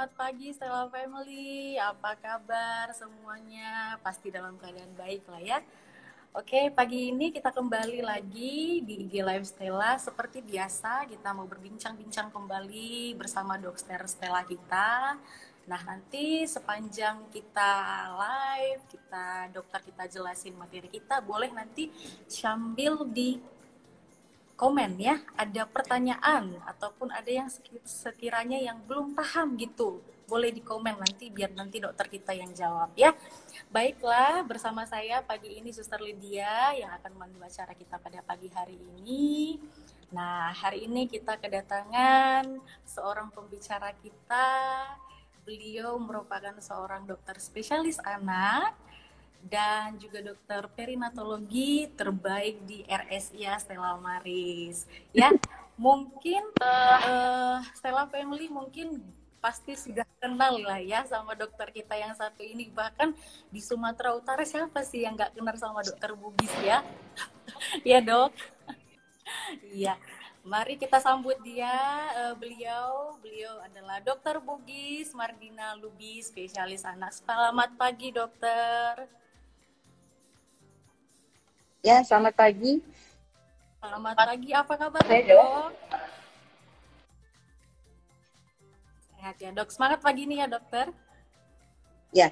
selamat pagi Stella Family. Apa kabar semuanya? Pasti dalam keadaan baik lah ya. Oke, pagi ini kita kembali lagi di IG Live Stella. Seperti biasa, kita mau berbincang-bincang kembali bersama Dokter Stella kita. Nah, nanti sepanjang kita live, dokter kita jelasin materi kita, boleh nanti sambil di komen ya, ada pertanyaan ataupun ada yang sekiranya yang belum paham gitu, boleh di komen nanti biar nanti dokter kita yang jawab ya. Baiklah, bersama saya pagi ini Suster Lydia yang akan memandu acara kita pada pagi hari ini. Nah, hari ini kita kedatangan seorang pembicara kita. Beliau merupakan seorang dokter spesialis anak dan juga dokter perinatologi terbaik di RSIA Stella Maris. Ya, mungkin Stella Family mungkin pasti sudah kenal lah ya sama dokter kita yang satu ini. Bahkan di Sumatera Utara siapa sih yang nggak kenal sama dokter Bugis ya? Ya dok. Iya. Mari kita sambut dia. Beliau adalah Dokter Bugis Mardina Lubis, spesialis anak. Selamat pagi dokter. Ya, selamat pagi. Selamat pagi, apa kabar dok? Sehat ya dok, semangat pagi nih ya dokter. Ya,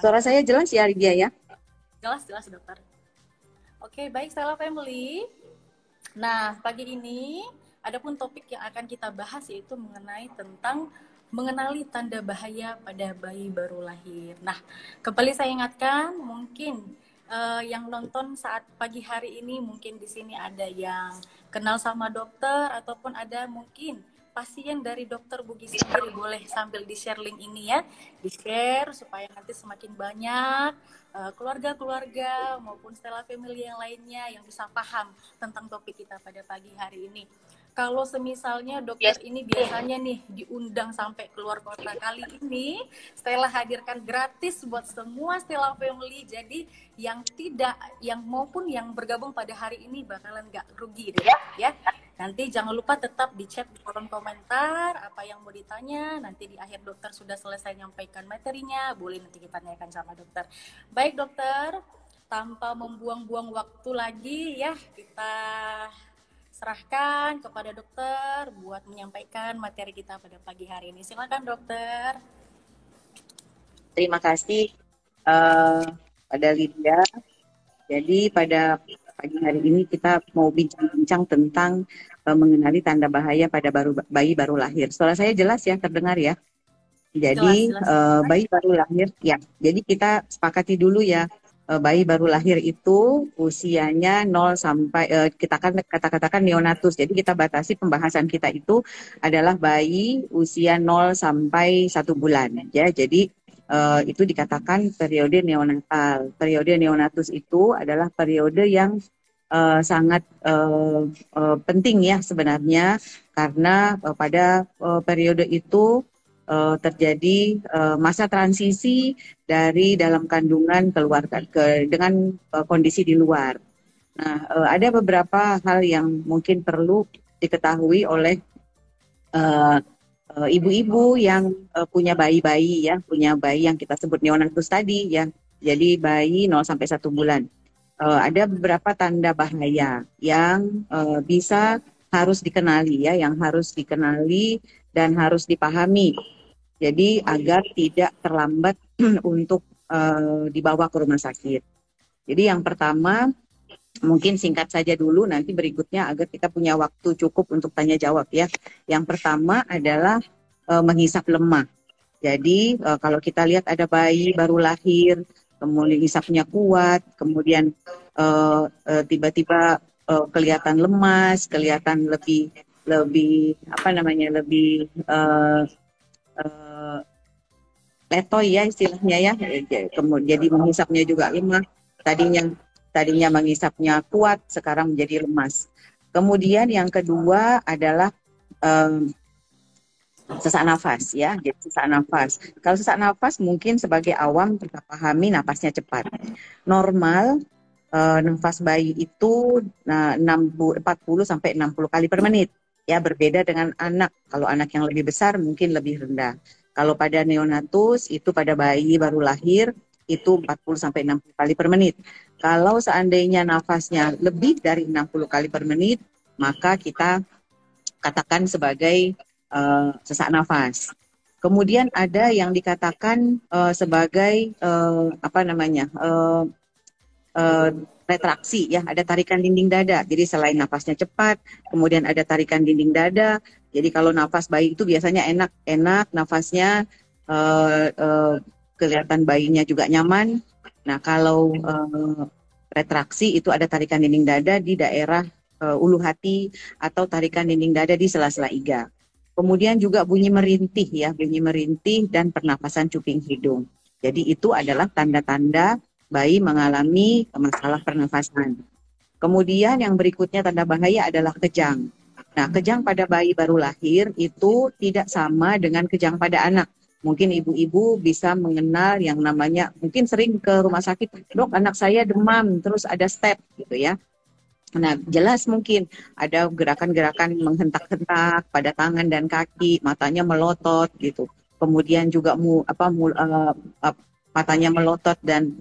suara saya jelas ya Lydia ya? Jelas dokter. Oke, baik Stella Family. Nah, pagi ini ada pun topik yang akan kita bahas yaitu mengenai tentang mengenali tanda bahaya pada bayi baru lahir. Nah, kembali saya ingatkan mungkin yang nonton saat pagi hari ini mungkin di sini ada yang kenal sama dokter ataupun ada mungkin pasien dari dokter Bugis sendiri, boleh sambil di-share link ini ya, di-share supaya nanti semakin banyak keluarga-keluarga maupun Stella Family yang lainnya yang bisa paham tentang topik kita pada pagi hari ini. Kalau semisalnya dokter ini biasanya nih diundang sampai keluar kota, kali ini Stella hadirkan gratis buat semua Stella Family. Jadi yang maupun yang bergabung pada hari ini bakalan gak rugi deh ya. Nanti jangan lupa tetap di chat di kolom komentar apa yang mau ditanya. Nanti di akhir dokter sudah selesai nyampaikan materinya, boleh nanti kita tanyakan sama dokter. Baik dokter, tanpa membuang-buang waktu lagi ya, kita serahkan kepada dokter buat menyampaikan materi kita pada pagi hari ini. Silakan dokter. Terima kasih pada Lydia. Jadi pada pagi hari ini kita mau bincang-bincang tentang mengenali tanda bahaya pada bayi baru lahir. Suara saya jelas ya, terdengar ya? Jadi jelas. Bayi baru lahir ya. Jadi kita sepakati dulu ya. Bayi baru lahir itu usianya 0 sampai kita kan katakan neonatus. Jadi kita batasi pembahasan kita itu adalah bayi usia 0 sampai 1 bulan ya. Jadi itu dikatakan periode neonatal. Periode neonatus itu adalah periode yang sangat penting ya sebenarnya karena pada periode itu terjadi masa transisi dari dalam kandungan keluarga dengan kondisi di luar. Nah, ada beberapa hal yang mungkin perlu diketahui oleh ibu-ibu yang punya bayi-bayi ya, punya bayi yang kita sebut neonatus tadi ya. Jadi bayi 0 sampai 1 bulan. Ada beberapa tanda bahaya yang bisa harus dikenali ya, yang harus dikenali dan harus dipahami. Jadi agar tidak terlambat untuk dibawa ke rumah sakit. Jadi yang pertama mungkin singkat saja dulu, nanti berikutnya agar kita punya waktu cukup untuk tanya jawab ya. Yang pertama adalah menghisap lemak. Jadi kalau kita lihat ada bayi baru lahir, kemudian hisapnya kuat, kemudian tiba-tiba kelihatan lemas, kelihatan lebih letoy ya istilahnya ya. Kemudian jadi menghisapnya juga lemah. Tadinya menghisapnya kuat, sekarang menjadi lemas. Kemudian yang kedua adalah sesak nafas ya. Jadi sesak nafas. Kalau sesak nafas mungkin sebagai awam kita pahami nafasnya cepat. Normal nafas bayi itu 40 sampai 60 kali per menit. Ya, berbeda dengan anak. Kalau anak yang lebih besar mungkin lebih rendah. Kalau pada neonatus itu pada bayi baru lahir itu 40 sampai 60 kali per menit. Kalau seandainya nafasnya lebih dari 60 kali per menit, maka kita katakan sebagai sesak nafas. Kemudian ada yang dikatakan sebagai apa namanya uh, retraksi ya, ada tarikan dinding dada. Jadi selain nafasnya cepat, kemudian ada tarikan dinding dada. Jadi kalau nafas bayi itu biasanya enak-enak, nafasnya kelihatan bayinya juga nyaman. Nah kalau retraksi itu ada tarikan dinding dada di daerah ulu hati atau tarikan dinding dada di sela-sela iga. Kemudian juga bunyi merintih ya, bunyi merintih dan pernapasan cuping hidung. Jadi itu adalah tanda-tanda bayi mengalami masalah pernafasan. Kemudian yang berikutnya tanda bahaya adalah kejang. Nah, kejang pada bayi baru lahir itu tidak sama dengan kejang pada anak. Mungkin ibu-ibu bisa mengenal yang namanya, mungkin sering ke rumah sakit, dok anak saya demam, terus ada step gitu ya. Nah, jelas mungkin ada gerakan-gerakan menghentak-hentak pada tangan dan kaki, matanya melotot gitu. Kemudian juga matanya melotot dan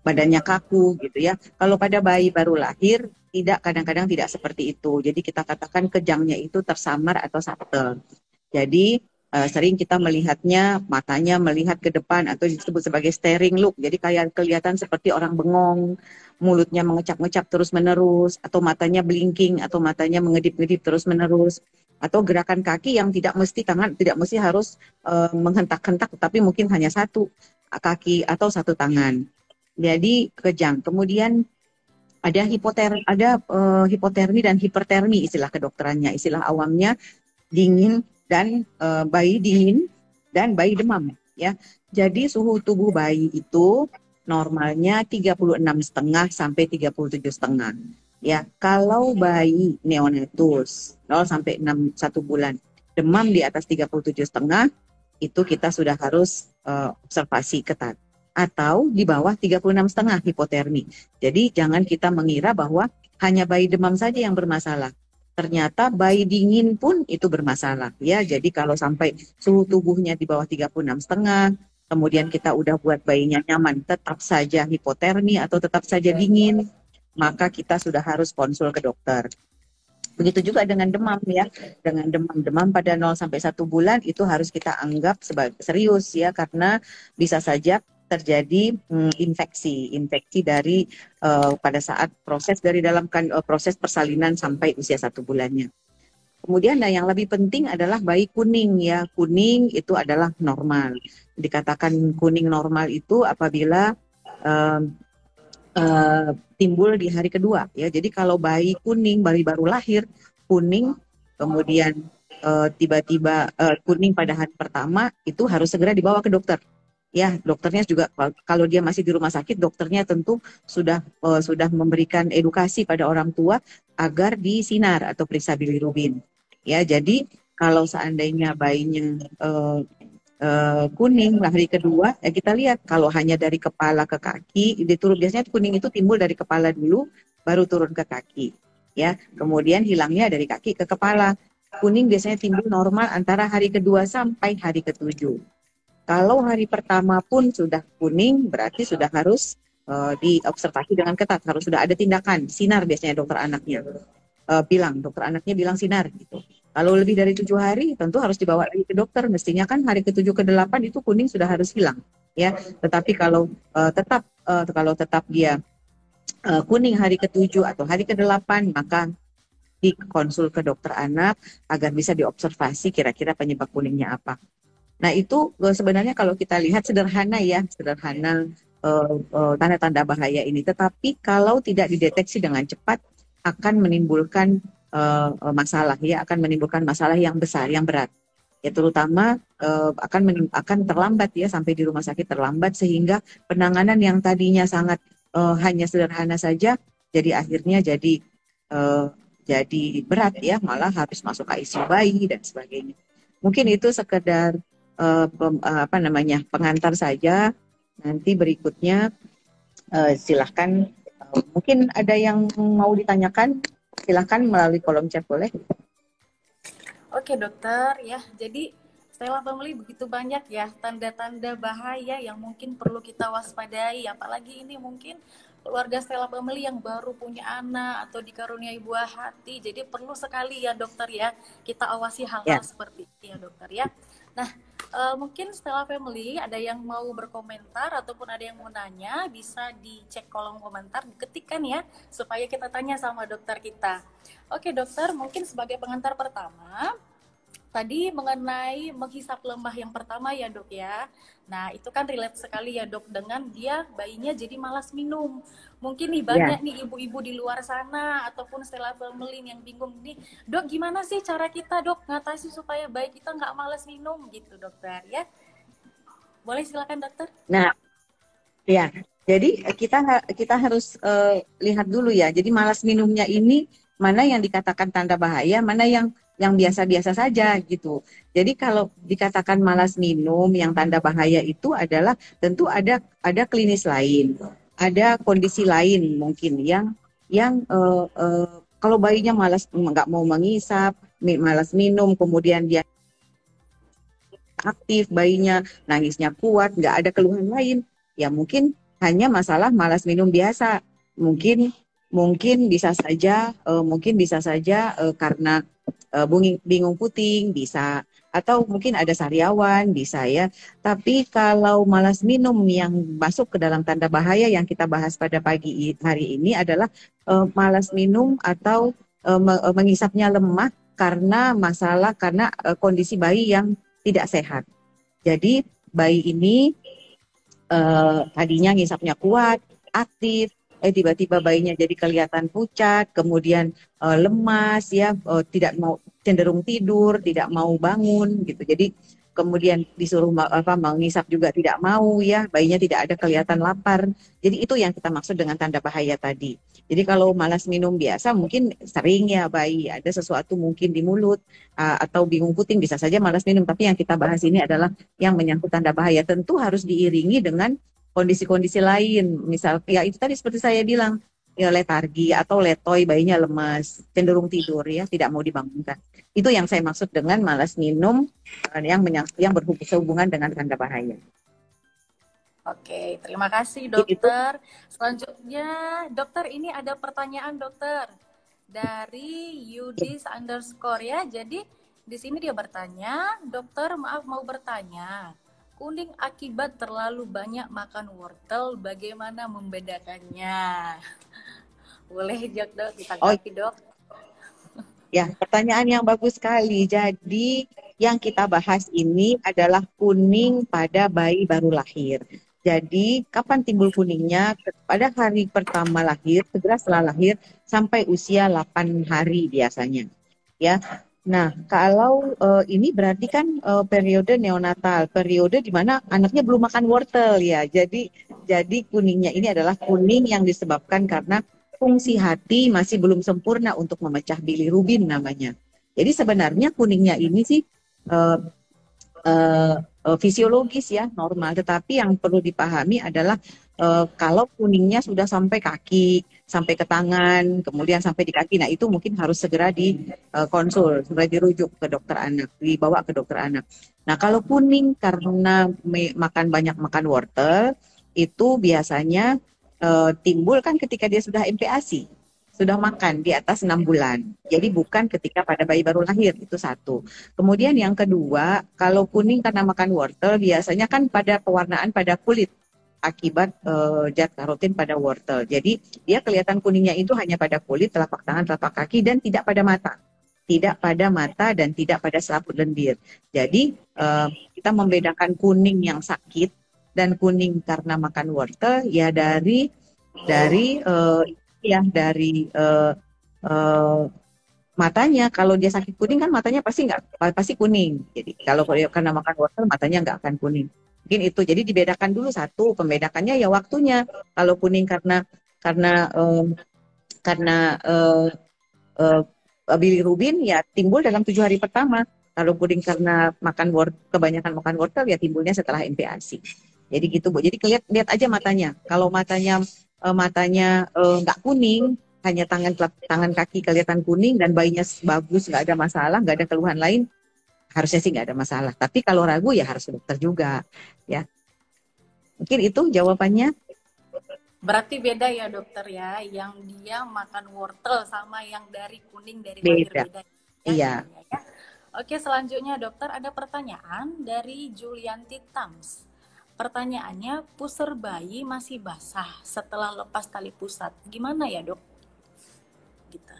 badannya kaku gitu ya. Kalau pada bayi baru lahir kadang-kadang tidak seperti itu. Jadi kita katakan kejangnya itu tersamar atau subtle. Jadi sering kita melihatnya matanya melihat ke depan atau disebut sebagai staring look. Jadi kayak kelihatan seperti orang bengong, mulutnya mengecap-ngecap terus-menerus, atau matanya blinking, atau matanya mengedip-ngedip terus-menerus, atau gerakan kaki yang tidak mesti tangan, tidak mesti harus menghentak-hentak, tapi mungkin hanya satu kaki atau satu tangan. Jadi kejang. Kemudian ada hipotermi dan hipertermi istilah kedokterannya, istilah awamnya dingin dan bayi dingin dan bayi demam ya. Jadi suhu tubuh bayi itu normalnya 36,5 sampai 37,5 ya. Kalau bayi neonatus 0 sampai 6 1 bulan demam di atas 37,5 itu kita sudah harus observasi ketat. Atau di bawah 36,5 hipotermi. Jadi jangan kita mengira bahwa hanya bayi demam saja yang bermasalah. Ternyata bayi dingin pun itu bermasalah ya. Jadi kalau sampai suhu tubuhnya di bawah 36,5, kemudian kita udah buat bayinya nyaman, tetap saja hipotermi atau tetap saja dingin, maka kita sudah harus konsul ke dokter. Begitu juga dengan demam ya. Dengan demam pada 0 sampai 1 bulan itu harus kita anggap sebagai serius ya, karena bisa saja terjadi infeksi dari pada saat proses dari dalam proses persalinan sampai usia 1 bulannya. Kemudian yang lebih penting adalah bayi kuning ya. Kuning itu adalah normal. Dikatakan kuning normal itu apabila timbul di hari kedua ya. Jadi kalau bayi kuning, bayi baru lahir kuning, kemudian tiba-tiba kuning pada hari pertama, itu harus segera dibawa ke dokter. Ya, dokternya juga kalau dia masih di rumah sakit, dokternya tentu sudah memberikan edukasi pada orang tua agar disinar atau periksa bilirubin. Ya, jadi kalau seandainya bayinya kuning hari kedua, ya kita lihat kalau hanya dari kepala ke kaki, biasanya kuning itu timbul dari kepala dulu, baru turun ke kaki. Ya, kemudian hilangnya dari kaki ke kepala. Kuning biasanya timbul normal antara hari kedua sampai hari ketujuh. Kalau hari pertama pun sudah kuning, berarti sudah harus diobservasi dengan ketat, harus sudah ada tindakan sinar biasanya dokter anaknya dokter anaknya bilang sinar gitu. Kalau lebih dari 7 hari, tentu harus dibawa lagi ke dokter. Mestinya kan hari ke-7 ke-8 itu kuning sudah harus hilang, ya. Tetapi kalau tetap dia kuning hari ke-7 atau hari ke-8, maka dikonsul ke dokter anak agar bisa diobservasi kira-kira penyebab kuningnya apa. Nah itu sebenarnya kalau kita lihat sederhana tanda-tanda bahaya ini. Tetapi kalau tidak dideteksi dengan cepat akan menimbulkan masalah ya, akan menimbulkan masalah yang besar, yang berat. Ya terutama akan terlambat ya, sampai di rumah sakit terlambat, sehingga penanganan yang tadinya sangat hanya sederhana saja jadi akhirnya jadi berat ya, malah harus masuk ICU bayi dan sebagainya. Mungkin itu sekedar pengantar saja. Nanti berikutnya silahkan, mungkin ada yang mau ditanyakan, silahkan melalui kolom chat boleh. Oke dokter ya, jadi Stella Family, begitu banyak ya tanda-tanda bahaya yang mungkin perlu kita waspadai, apalagi ini mungkin keluarga Stella Family yang baru punya anak atau dikaruniai buah hati. Jadi perlu sekali ya dokter ya, kita awasi hal-hal Ya. seperti ini ya dokter ya. Nah, mungkin Stella Family ada yang mau berkomentar ataupun ada yang mau nanya, bisa dicek kolom komentar, diketikkan ya, supaya kita tanya sama dokter kita. Oke dokter, mungkin sebagai pengantar pertama, tadi mengenai menghisap lembah yang pertama ya dok ya. Nah itu kan relate sekali ya dok dengan dia bayinya jadi malas minum. Mungkin nih Ya. banyak nih ibu-ibu di luar sana ataupun Stella Family yang bingung nih, dok gimana sih cara kita dok ngatasi supaya bayi kita nggak malas minum gitu dokter ya. Boleh silakan dokter. Nah, ya. Jadi kita harus lihat dulu ya. Jadi malas minumnya ini mana yang dikatakan tanda bahaya, mana yang biasa-biasa saja gitu. Jadi kalau dikatakan malas minum yang tanda bahaya itu adalah tentu ada klinis lain, ada kondisi lain mungkin yang kalau bayinya malas nggak mau mengisap, malas minum, kemudian dia aktif, bayinya nangisnya kuat, nggak ada keluhan lain, ya mungkin hanya masalah malas minum biasa. Mungkin mungkin bisa saja karena bingung puting bisa, atau mungkin ada sariawan bisa ya. Tapi kalau malas minum yang masuk ke dalam tanda bahaya yang kita bahas pada pagi hari ini adalah malas minum atau mengisapnya lemah karena kondisi bayi yang tidak sehat. Jadi bayi ini tadinya ngisapnya kuat, aktif, tiba-tiba bayinya jadi kelihatan pucat, kemudian lemas ya, tidak mau, cenderung tidur, tidak mau bangun gitu. Jadi kemudian disuruh mengisap juga tidak mau ya, bayinya tidak ada kelihatan lapar. Jadi itu yang kita maksud dengan tanda bahaya tadi. Jadi kalau malas minum biasa mungkin sering ya bayi ada sesuatu mungkin di mulut atau bingung puting bisa saja malas minum. Tapi yang kita bahas ini adalah yang menyangkut tanda bahaya, tentu harus diiringi dengan kondisi-kondisi lain. Misal ya itu tadi seperti saya bilang, ya letargi atau letoy, bayinya lemas, cenderung tidur ya, tidak mau dibangunkan. Itu yang saya maksud dengan malas minum yang berhubungan dengan tanda bahaya. Oke, terima kasih Itu dokter. Selanjutnya, dokter ini ada pertanyaan dokter dari Yudis_, ya. Jadi di sini dia bertanya, dokter maaf mau bertanya, kuning akibat terlalu banyak makan wortel, bagaimana membedakannya? Boleh dok, ditanggapi dok. ya, pertanyaan yang bagus sekali. Jadi yang kita bahas ini adalah kuning pada bayi baru lahir. Jadi, kapan timbul kuningnya? Pada hari pertama lahir, segera setelah lahir, sampai usia 8 hari biasanya. Ya, nah kalau ini berarti kan periode neonatal, periode di mana anaknya belum makan wortel ya. Jadi kuningnya ini adalah kuning yang disebabkan karena fungsi hati masih belum sempurna untuk memecah bilirubin namanya. Jadi sebenarnya kuningnya ini sih uh, fisiologis ya, normal. Tetapi yang perlu dipahami adalah kalau kuningnya sudah sampai kaki, sampai ke tangan, kemudian sampai di kaki, nah itu mungkin harus segera dikonsul, segera dirujuk ke dokter anak, dibawa ke dokter anak. Nah kalau kuning karena banyak makan wortel, itu biasanya timbul kan ketika dia sudah MPASI. Sudah makan di atas 6 bulan. Jadi bukan ketika pada bayi baru lahir, itu satu. Kemudian yang kedua, kalau kuning karena makan wortel, biasanya kan pada pewarnaan pada kulit akibat zat karotin pada wortel. Jadi dia kelihatan kuningnya itu hanya pada kulit, telapak tangan, telapak kaki, dan tidak pada mata. Tidak pada mata dan tidak pada selaput lendir. Jadi kita membedakan kuning yang sakit dan kuning karena makan wortel ya dari matanya. Kalau dia sakit kuning kan matanya pasti kuning. Jadi kalau karena makan wortel matanya nggak akan kuning. Mungkin itu. Jadi dibedakan dulu satu, pembedakannya ya waktunya. Kalau kuning karena bilirubin ya timbul dalam 7 hari pertama. Kalau kuning karena kebanyakan makan wortel ya timbulnya setelah MPASI. Jadi gitu Bu. Jadi lihat aja matanya. Kalau matanya nggak kuning, hanya tangan kaki kelihatan kuning dan bayinya bagus, nggak ada masalah, nggak ada keluhan lain, harusnya sih nggak ada masalah. Tapi kalau ragu ya harus ke dokter juga, ya. Mungkin itu jawabannya. Berarti beda ya dokter ya, yang dia makan wortel sama yang dari kuning dari lahir Beda. beda ya Iya. ininya ya. Oke, selanjutnya dokter ada pertanyaan dari Julianti Tams. Pertanyaannya, pusar bayi masih basah setelah lepas tali pusat. Gimana ya dok? Gitu.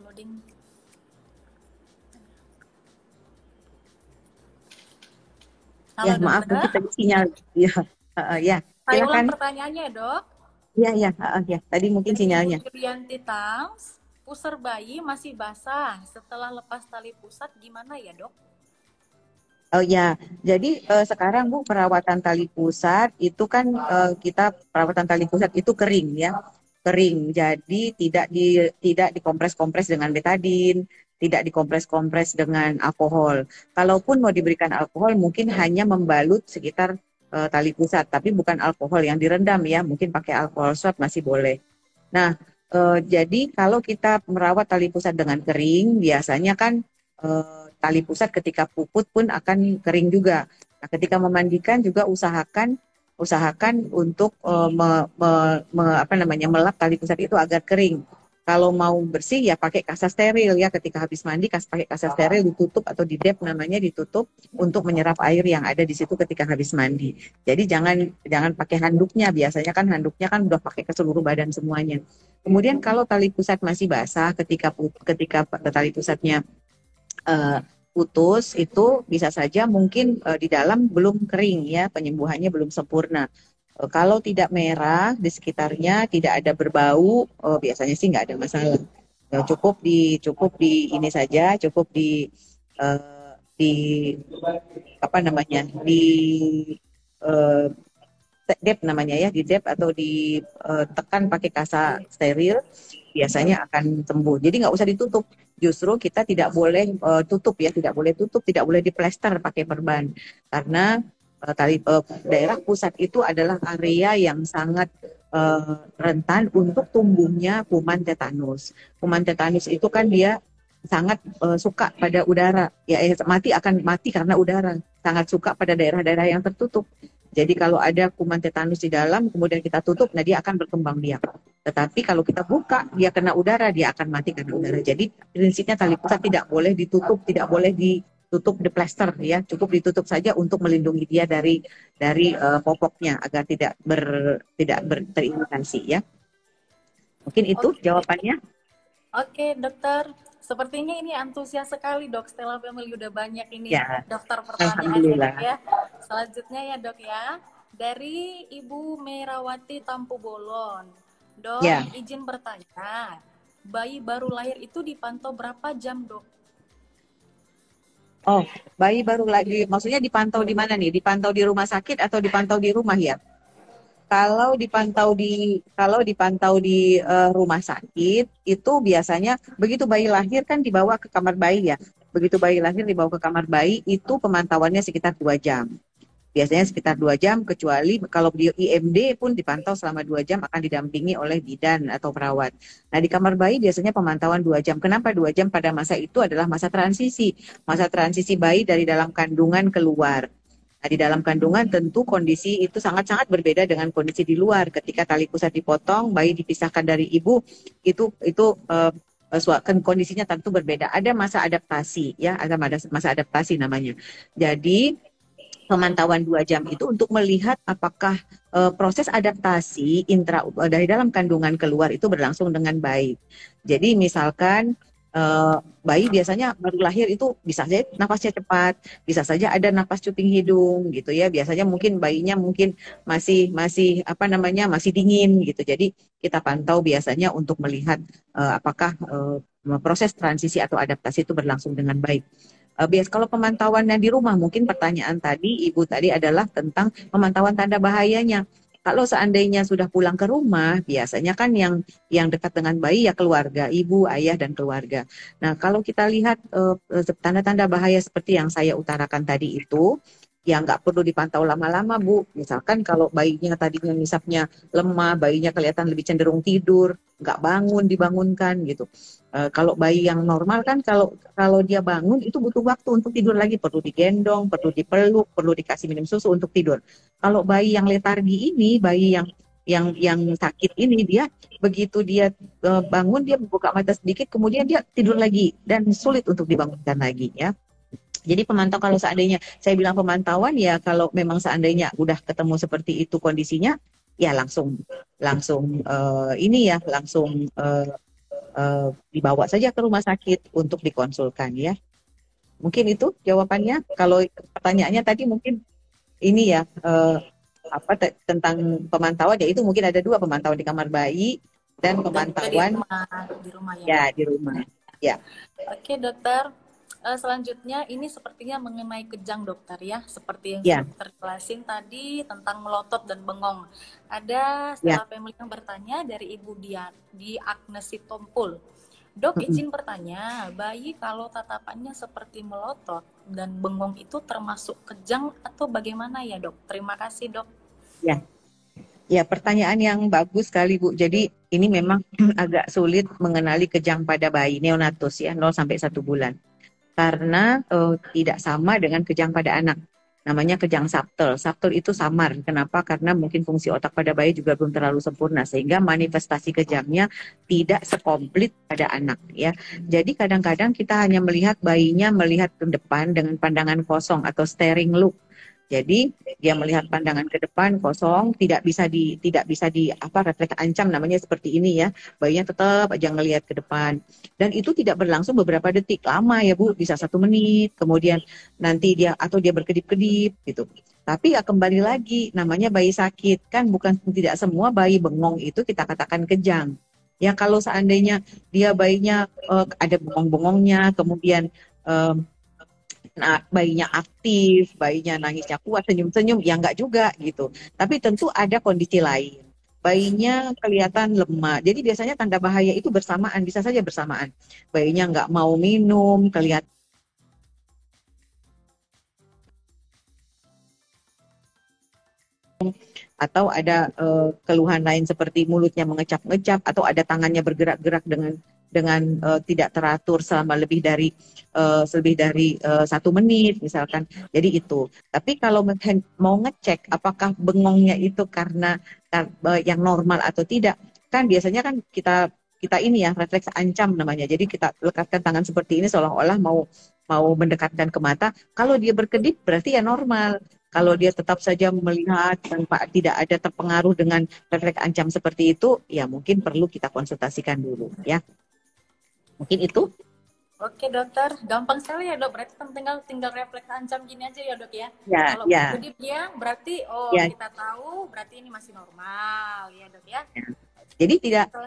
Loading. Halo Ya, maaf dokter. mungkin tadi sinyal. Ya, ya. Saya ulang Silakan. pertanyaannya dok. Ya, ya, ya. Tadi mungkin Dari Ibu sinyalnya. Julianti Tams, pusar bayi masih basah setelah lepas tali pusat gimana ya dok? Oh ya, jadi sekarang Bu perawatan tali pusat itu kan kita perawatan tali pusat itu kering ya, kering. Jadi tidak dikompres-kompres dengan betadin, tidak dikompres-kompres dengan alkohol. Kalaupun mau diberikan alkohol, mungkin hanya membalut sekitar tali pusat, tapi bukan alkohol yang direndam ya. Mungkin pakai alkohol swab masih boleh. Nah, jadi kalau kita merawat tali pusat dengan kering, biasanya kan tali pusat ketika puput pun akan kering juga. Nah, ketika memandikan juga usahakan untuk apa namanya melap tali pusat itu agar kering. Kalau mau bersih ya pakai kasa steril ya, ketika habis mandi pakai kasa steril ditutup atau di dep namanya ditutup untuk menyerap air yang ada di situ ketika habis mandi. Jadi jangan pakai handuknya, biasanya kan handuknya kan udah pakai ke seluruh badan semuanya. Kemudian kalau tali pusat masih basah ketika tali pusatnya putus itu bisa saja mungkin di dalam belum kering ya, penyembuhannya belum sempurna. Kalau tidak merah di sekitarnya, tidak ada berbau, biasanya sih nggak ada masalah. Cukup di ini saja, cukup di apa namanya di eh, dep namanya ya, di dep atau ditekan pakai kasa steril, biasanya akan sembuh. Jadi nggak usah ditutup. Justru kita tidak boleh tutup ya, tidak boleh diplester pakai perban, karena daerah pusat itu adalah area yang sangat rentan untuk tumbuhnya kuman tetanus. Kuman tetanus itu kan dia sangat suka pada udara, ya akan mati karena udara. Sangat suka pada daerah-daerah yang tertutup. Jadi kalau ada kuman tetanus di dalam, kemudian kita tutup, nah dia akan berkembang biak. Tetapi kalau kita buka, dia kena udara, dia akan mati karena udara. Jadi prinsipnya tali pusat tidak boleh ditutup, tidak boleh ditutup di plester ya, cukup ditutup saja untuk melindungi dia dari popoknya agar tidak teriritasi ya. Mungkin itu Oke, jawabannya. oke dokter. Sepertinya ini antusias sekali dok. Stella Family udah banyak ini Ya, daftar pertanyaannya dok alhamdulillah. ya. Selanjutnya ya dok ya. Dari Ibu Merawati Tampu Bolon. Dok, Ya. izin bertanya. Bayi baru lahir itu dipantau berapa jam dok? Oh, bayi baru lagi, maksudnya dipantau di mana nih? Dipantau di rumah sakit atau dipantau di rumah ya? Kalau dipantau di rumah sakit itu biasanya begitu bayi lahir kan dibawa ke kamar bayi ya. Begitu bayi lahir dibawa ke kamar bayi itu pemantauannya sekitar 2 jam. Biasanya sekitar 2 jam, kecuali kalau di IMD pun dipantau selama 2 jam akan didampingi oleh bidan atau perawat. Nah di kamar bayi biasanya pemantauan 2 jam. Kenapa 2 jam? Pada masa itu adalah masa transisi bayi dari dalam kandungan keluar. Nah, di dalam kandungan tentu kondisi itu sangat-sangat berbeda dengan kondisi di luar. Ketika tali pusat dipotong, bayi dipisahkan dari ibu, itu kondisinya tentu berbeda. Ada masa adaptasi, ya, ada masa adaptasi namanya. Jadi pemantauan 2 jam itu untuk melihat apakah proses adaptasi dari dalam kandungan keluar itu berlangsung dengan baik. Jadi misalkan bayi biasanya baru lahir itu bisa saja nafasnya cepat, bisa saja ada napas cuping hidung gitu ya. Biasanya mungkin bayinya mungkin masih masih apa namanya masih dingin gitu. Jadi kita pantau biasanya untuk melihat apakah proses transisi atau adaptasi itu berlangsung dengan baik. Kalau pemantauannya di rumah, mungkin pertanyaan tadi Ibu tadi adalah tentang pemantauan tanda bahayanya. Kalau seandainya sudah pulang ke rumah, biasanya kan yang dekat dengan bayi ya keluarga, ibu, ayah, dan keluarga. Nah, kalau kita lihat tanda-tanda bahaya seperti yang saya utarakan tadi itu, ya nggak perlu dipantau lama-lama, Bu. Misalkan kalau bayinya tadinya nisapnya lemah, bayinya kelihatan lebih cenderung tidur, nggak bangun, dibangunkan gitu. Kalau bayi yang normal kan kalau kalau dia bangun itu butuh waktu untuk tidur lagi, perlu digendong, perlu dipeluk, perlu dikasih minum susu untuk tidur. Kalau bayi yang letargi ini, bayi yang sakit ini, dia begitu dia bangun, dia buka mata sedikit, kemudian dia tidur lagi dan sulit untuk dibangunkan lagi ya. Jadi pemantau, kalau seandainya saya bilang pemantauan ya, kalau memang seandainya udah ketemu seperti itu kondisinya, ya langsung langsung ini ya langsung dibawa saja ke rumah sakit untuk dikonsulkan ya. Mungkin itu jawabannya. Kalau pertanyaannya tadi mungkin ini ya tentang pemantauan, ya itu mungkin ada dua, pemantauan di kamar bayi dan Dan juga pemantauan di rumah ya ya dok. di rumah. Ya, Oke dokter. Selanjutnya ini sepertinya mengenai kejang dokter ya, seperti yang ya, sudah dokter jelasin tadi tentang melotot dan bengong. Ada ya. Stella Family yang bertanya dari Ibu Dian di Agnes Sitompul. Dok, Mm-mm. izin bertanya, bayi kalau tatapannya seperti melotot dan bengong itu termasuk kejang atau bagaimana ya dok? Terima kasih dok. Ya. Ya, pertanyaan yang bagus sekali, Bu. Jadi ini memang agak sulit mengenali kejang pada bayi neonatus ya, 0 sampai 1 bulan. Karena tidak sama dengan kejang pada anak. Namanya kejang subtle. Subtle itu samar. Kenapa? Karena mungkin fungsi otak pada bayi juga belum terlalu sempurna, sehingga manifestasi kejangnya tidak sekomplit pada anak ya. Jadi kadang-kadang kita hanya melihat bayinya melihat ke depan dengan pandangan kosong atau staring look. Jadi dia melihat pandangan ke depan kosong, tidak bisa di apa refleks ancam, namanya seperti ini ya. Bayinya tetap aja ngelihat ke depan. Dan itu tidak berlangsung beberapa detik, lama ya Bu, bisa 1 menit, kemudian nanti dia berkedip-kedip gitu. Tapi ya kembali lagi, namanya bayi sakit kan, bukan tidak semua bayi bengong itu kita katakan kejang. Ya kalau seandainya dia bayinya ada bengong-bengongnya, kemudian bayinya aktif, bayinya nangisnya kuat, senyum-senyum, ya enggak juga gitu. Tapi tentu ada kondisi lain. Bayinya kelihatan lemah. Jadi biasanya tanda bahaya itu bersamaan, bisa saja bersamaan. Bayinya enggak mau minum, kelihatan atau ada keluhan lain seperti mulutnya mengecap-ngecap, atau ada tangannya bergerak-gerak dengan tidak teratur selama lebih dari 1 menit misalkan. Jadi itu. Tapi kalau mau ngecek apakah bengongnya itu karena yang normal atau tidak, kan biasanya kan kita kita ini ya refleks ancam namanya. Jadi kita lekatkan tangan seperti ini seolah-olah mau mau mendekatkan ke mata. Kalau dia berkedip berarti ya normal. Kalau dia tetap saja melihat tanpa tidak ada terpengaruh dengan refleks ancam seperti itu, ya mungkin perlu kita konsultasikan dulu ya. Mungkin itu. Oke dokter, gampang sekali ya dok. Berarti kan tinggal refleks ancam gini aja ya dok ya. Ya, Kalau ya, berkedip dia berarti ya. kita tahu berarti ini masih normal ya dok ya. Ya. Jadi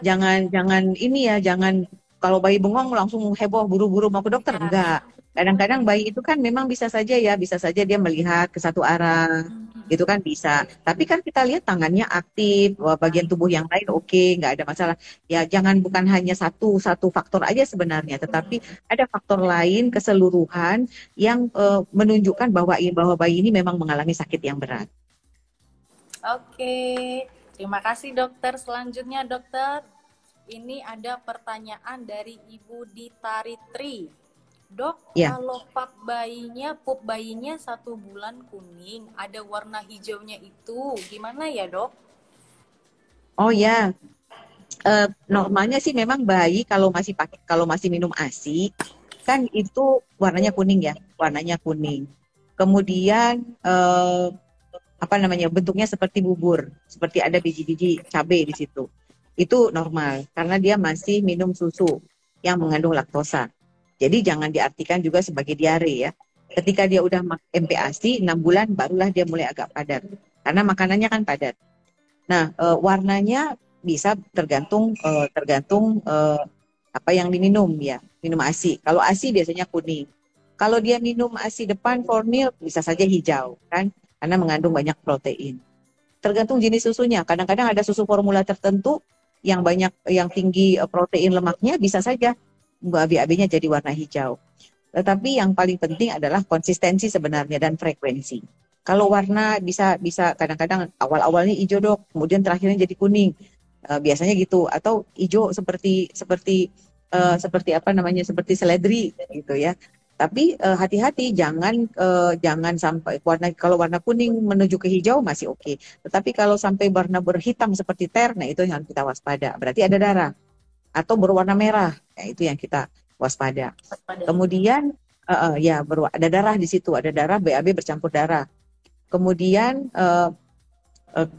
jangan jangan ini ya, jangan kalau bayi bengong langsung heboh buru-buru mau ke dokter. Ya. Enggak. Kadang-kadang bayi itu kan memang bisa saja ya, bisa saja dia melihat ke satu arah. Itu kan bisa. Tapi kan kita lihat tangannya aktif, bagian tubuh yang lain oke, nggak ada masalah. Ya jangan bukan hanya satu satu faktor aja sebenarnya, tetapi ada faktor lain keseluruhan yang menunjukkan bahwa bayi ini memang mengalami sakit yang berat. Oke, terima kasih dokter. Selanjutnya dokter, ini ada pertanyaan dari Ibu Dita Ritri. Dok, Ya. kalau pup bayinya 1 bulan kuning, ada warna hijaunya itu, gimana ya dok? Oh ya, normalnya sih memang bayi kalau masih minum ASI kan itu warnanya kuning ya, warnanya kuning. Kemudian apa namanya, bentuknya seperti bubur, seperti ada biji-biji cabai di situ. Itu normal karena dia masih minum susu yang mengandung laktosa. Jadi jangan diartikan juga sebagai diare ya. Ketika dia udah MPASI 6 bulan barulah dia mulai agak padat. Karena makanannya kan padat. Nah, warnanya bisa tergantung apa yang diminum ya, minum ASI. Kalau ASI biasanya kuning. Kalau dia minum ASI depan formil bisa saja hijau kan, karena mengandung banyak protein. Tergantung jenis susunya. Kadang-kadang ada susu formula tertentu yang tinggi protein lemaknya, bisa saja BAB-nya jadi warna hijau. Tetapi yang paling penting adalah konsistensi sebenarnya dan frekuensi. Kalau warna bisa kadang-kadang awal-awalnya hijau dok, kemudian terakhirnya jadi kuning. Biasanya gitu, atau hijau seperti seperti seperti apa namanya, seperti seledri gitu ya. Tapi hati-hati, jangan sampai kalau warna kuning menuju ke hijau masih oke. Tetapi kalau sampai warna berhitam seperti ter, nah itu yang kita waspada. Berarti ada darah, atau berwarna merah, ya itu yang kita waspada. Waspadai. Kemudian ya ada darah di situ, ada darah BAB bercampur darah. Kemudian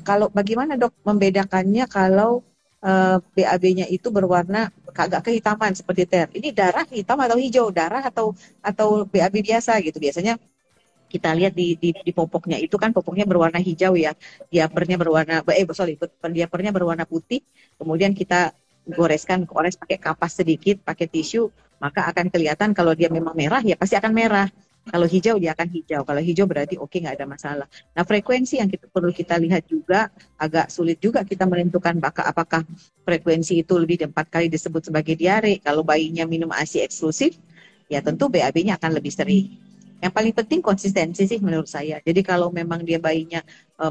kalau bagaimana dok membedakannya kalau BAB-nya itu berwarna agak kehitaman seperti ter? Ini darah hitam atau hijau, darah atau BAB biasa gitu. Biasanya kita lihat di popoknya itu kan popoknya berwarna hijau ya, diapernya berwarna diapernya berwarna putih, kemudian kita gores pakai kapas sedikit, pakai tisu, maka akan kelihatan kalau dia memang merah ya pasti akan merah. Kalau hijau dia akan hijau. Kalau hijau berarti oke, nggak ada masalah. Nah, frekuensi yang perlu kita lihat juga, agak sulit juga kita menentukan apakah frekuensi itu lebih dari 4 kali disebut sebagai diare. Kalau bayinya minum ASI eksklusif, ya tentu BAB-nya akan lebih sering. Yang paling penting konsistensi sih menurut saya. Jadi kalau memang dia bayinya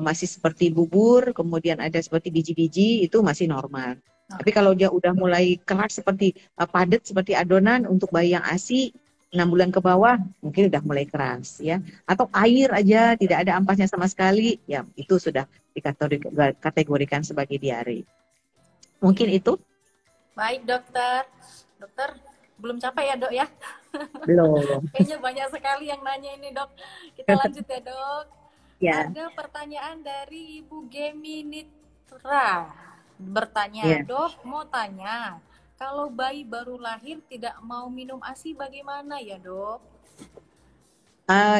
masih seperti bubur, kemudian ada seperti biji-biji, itu masih normal. Tapi kalau dia udah mulai keras seperti padat seperti adonan untuk bayi yang ASI 6 bulan ke bawah, mungkin udah mulai keras ya. Atau air aja tidak ada ampasnya sama sekali, ya itu sudah dikategorikan sebagai diare. Mungkin itu. Baik dokter. Dokter belum capek ya dok ya? Belum. Kayaknya banyak sekali yang nanya ini dok. Kita lanjut ya dok. Ya. Ada pertanyaan dari Ibu Gemi Nitra. Bertanya, Ya. dok mau tanya, kalau bayi baru lahir tidak mau minum ASI bagaimana ya dok?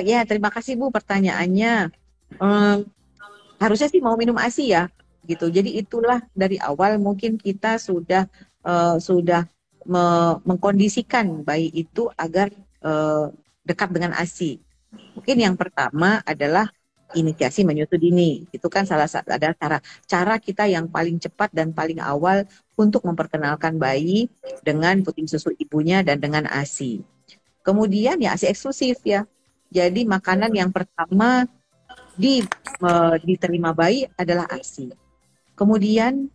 Ya terima kasih Bu pertanyaannya. Harusnya sih mau minum ASI ya, gitu. Jadi itulah dari awal mungkin kita sudah mengkondisikan bayi itu agar dekat dengan ASI. Mungkin yang pertama adalah inisiasi menyusu dini. Itu kan salah satu ada cara kita yang paling cepat dan paling awal untuk memperkenalkan bayi dengan puting susu ibunya dan dengan ASI. Kemudian ya ASI eksklusif ya. Jadi makanan yang pertama diterima bayi adalah ASI. Kemudian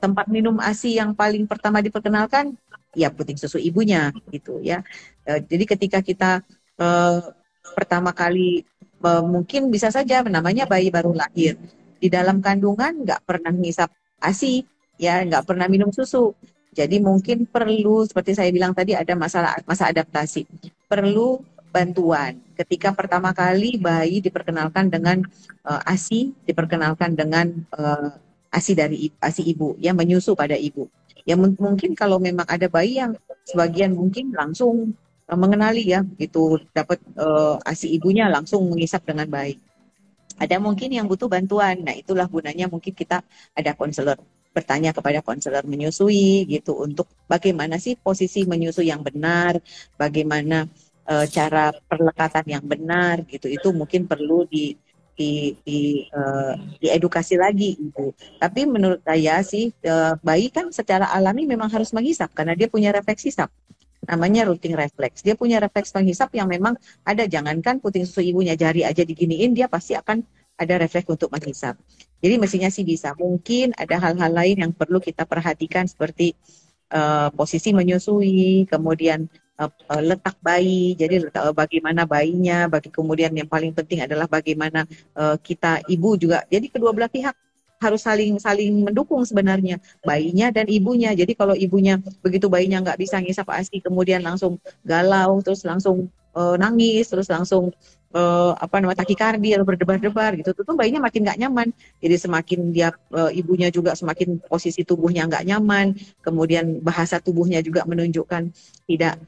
tempat minum ASI yang paling pertama diperkenalkan ya puting susu ibunya gitu ya. Jadi ketika kita pertama kali mungkin bisa saja namanya bayi baru lahir, di dalam kandungan nggak pernah ngisap ASI ya, nggak pernah minum susu. Jadi mungkin perlu seperti saya bilang tadi ada masa adaptasi, perlu bantuan ketika pertama kali bayi diperkenalkan dengan ASI, diperkenalkan dengan ASI ibu yang menyusu pada ibu. Ya mungkin kalau memang ada bayi yang sebagian mungkin langsung mengenali ya, itu dapat ASI ibunya langsung mengisap dengan baik. Ada mungkin yang butuh bantuan. Nah, itulah gunanya mungkin kita ada konselor, bertanya kepada konselor menyusui gitu untuk bagaimana sih posisi menyusui yang benar, bagaimana cara perlekatan yang benar gitu. Itu mungkin perlu diedukasi lagi ibu. Tapi menurut saya sih bayi kan secara alami memang harus menghisap karena dia punya refleks hisap. Namanya rooting reflex. Dia punya refleks penghisap yang memang ada. Jangankan puting susu ibunya, jari aja diginiin, dia pasti akan ada refleks untuk menghisap. Jadi mestinya sih bisa. Mungkin ada hal-hal lain yang perlu kita perhatikan seperti posisi menyusui, kemudian letak bayi. Jadi bagaimana bayinya, kemudian yang paling penting adalah bagaimana kita ibu juga. Jadi kedua belah pihak harus saling mendukung sebenarnya, bayinya dan ibunya. Jadi kalau ibunya begitu bayinya nggak bisa ngisap ASI, kemudian langsung galau, terus langsung nangis, terus langsung takikardi atau berdebar-debar gitu, tentu bayinya makin nggak nyaman. Jadi semakin dia ibunya juga semakin posisi tubuhnya nggak nyaman, kemudian bahasa tubuhnya juga menunjukkan tidak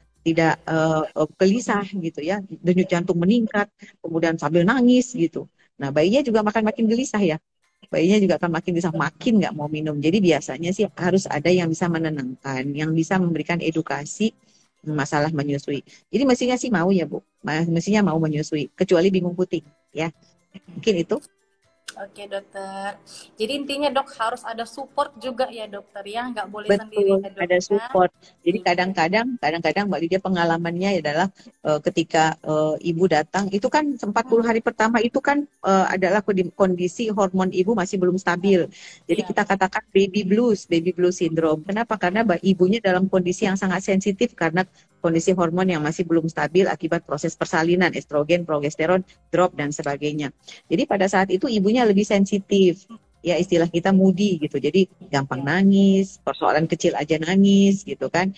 gelisah gitu ya, denyut jantung meningkat, kemudian sambil nangis gitu. Nah bayinya juga makin gelisah ya. Bayinya juga akan makin nggak mau minum. Jadi biasanya sih harus ada yang bisa menenangkan, yang bisa memberikan edukasi masalah menyusui. Jadi mestinya sih mau ya Bu, mestinya mau menyusui, kecuali bingung puting ya. Mungkin itu. Oke dokter. Jadi intinya dok harus ada support juga ya dokter ya, nggak boleh sendiri Betul, ya dok ada ya. support. Jadi Hmm. kadang-kadang Mbak Lydia pengalamannya adalah ketika ibu datang, itu kan 40 Hmm. hari pertama itu kan adalah kondisi hormon ibu masih belum stabil. Jadi Iya. kita katakan baby blues syndrome. Kenapa? Karena ibunya dalam kondisi yang sangat sensitif karena kondisi hormon yang masih belum stabil akibat proses persalinan, estrogen, progesteron, drop dan sebagainya. Jadi pada saat itu ibunya lebih sensitif, ya istilah kita moody gitu. Jadi gampang Iya. nangis, persoalan kecil aja nangis gitu kan.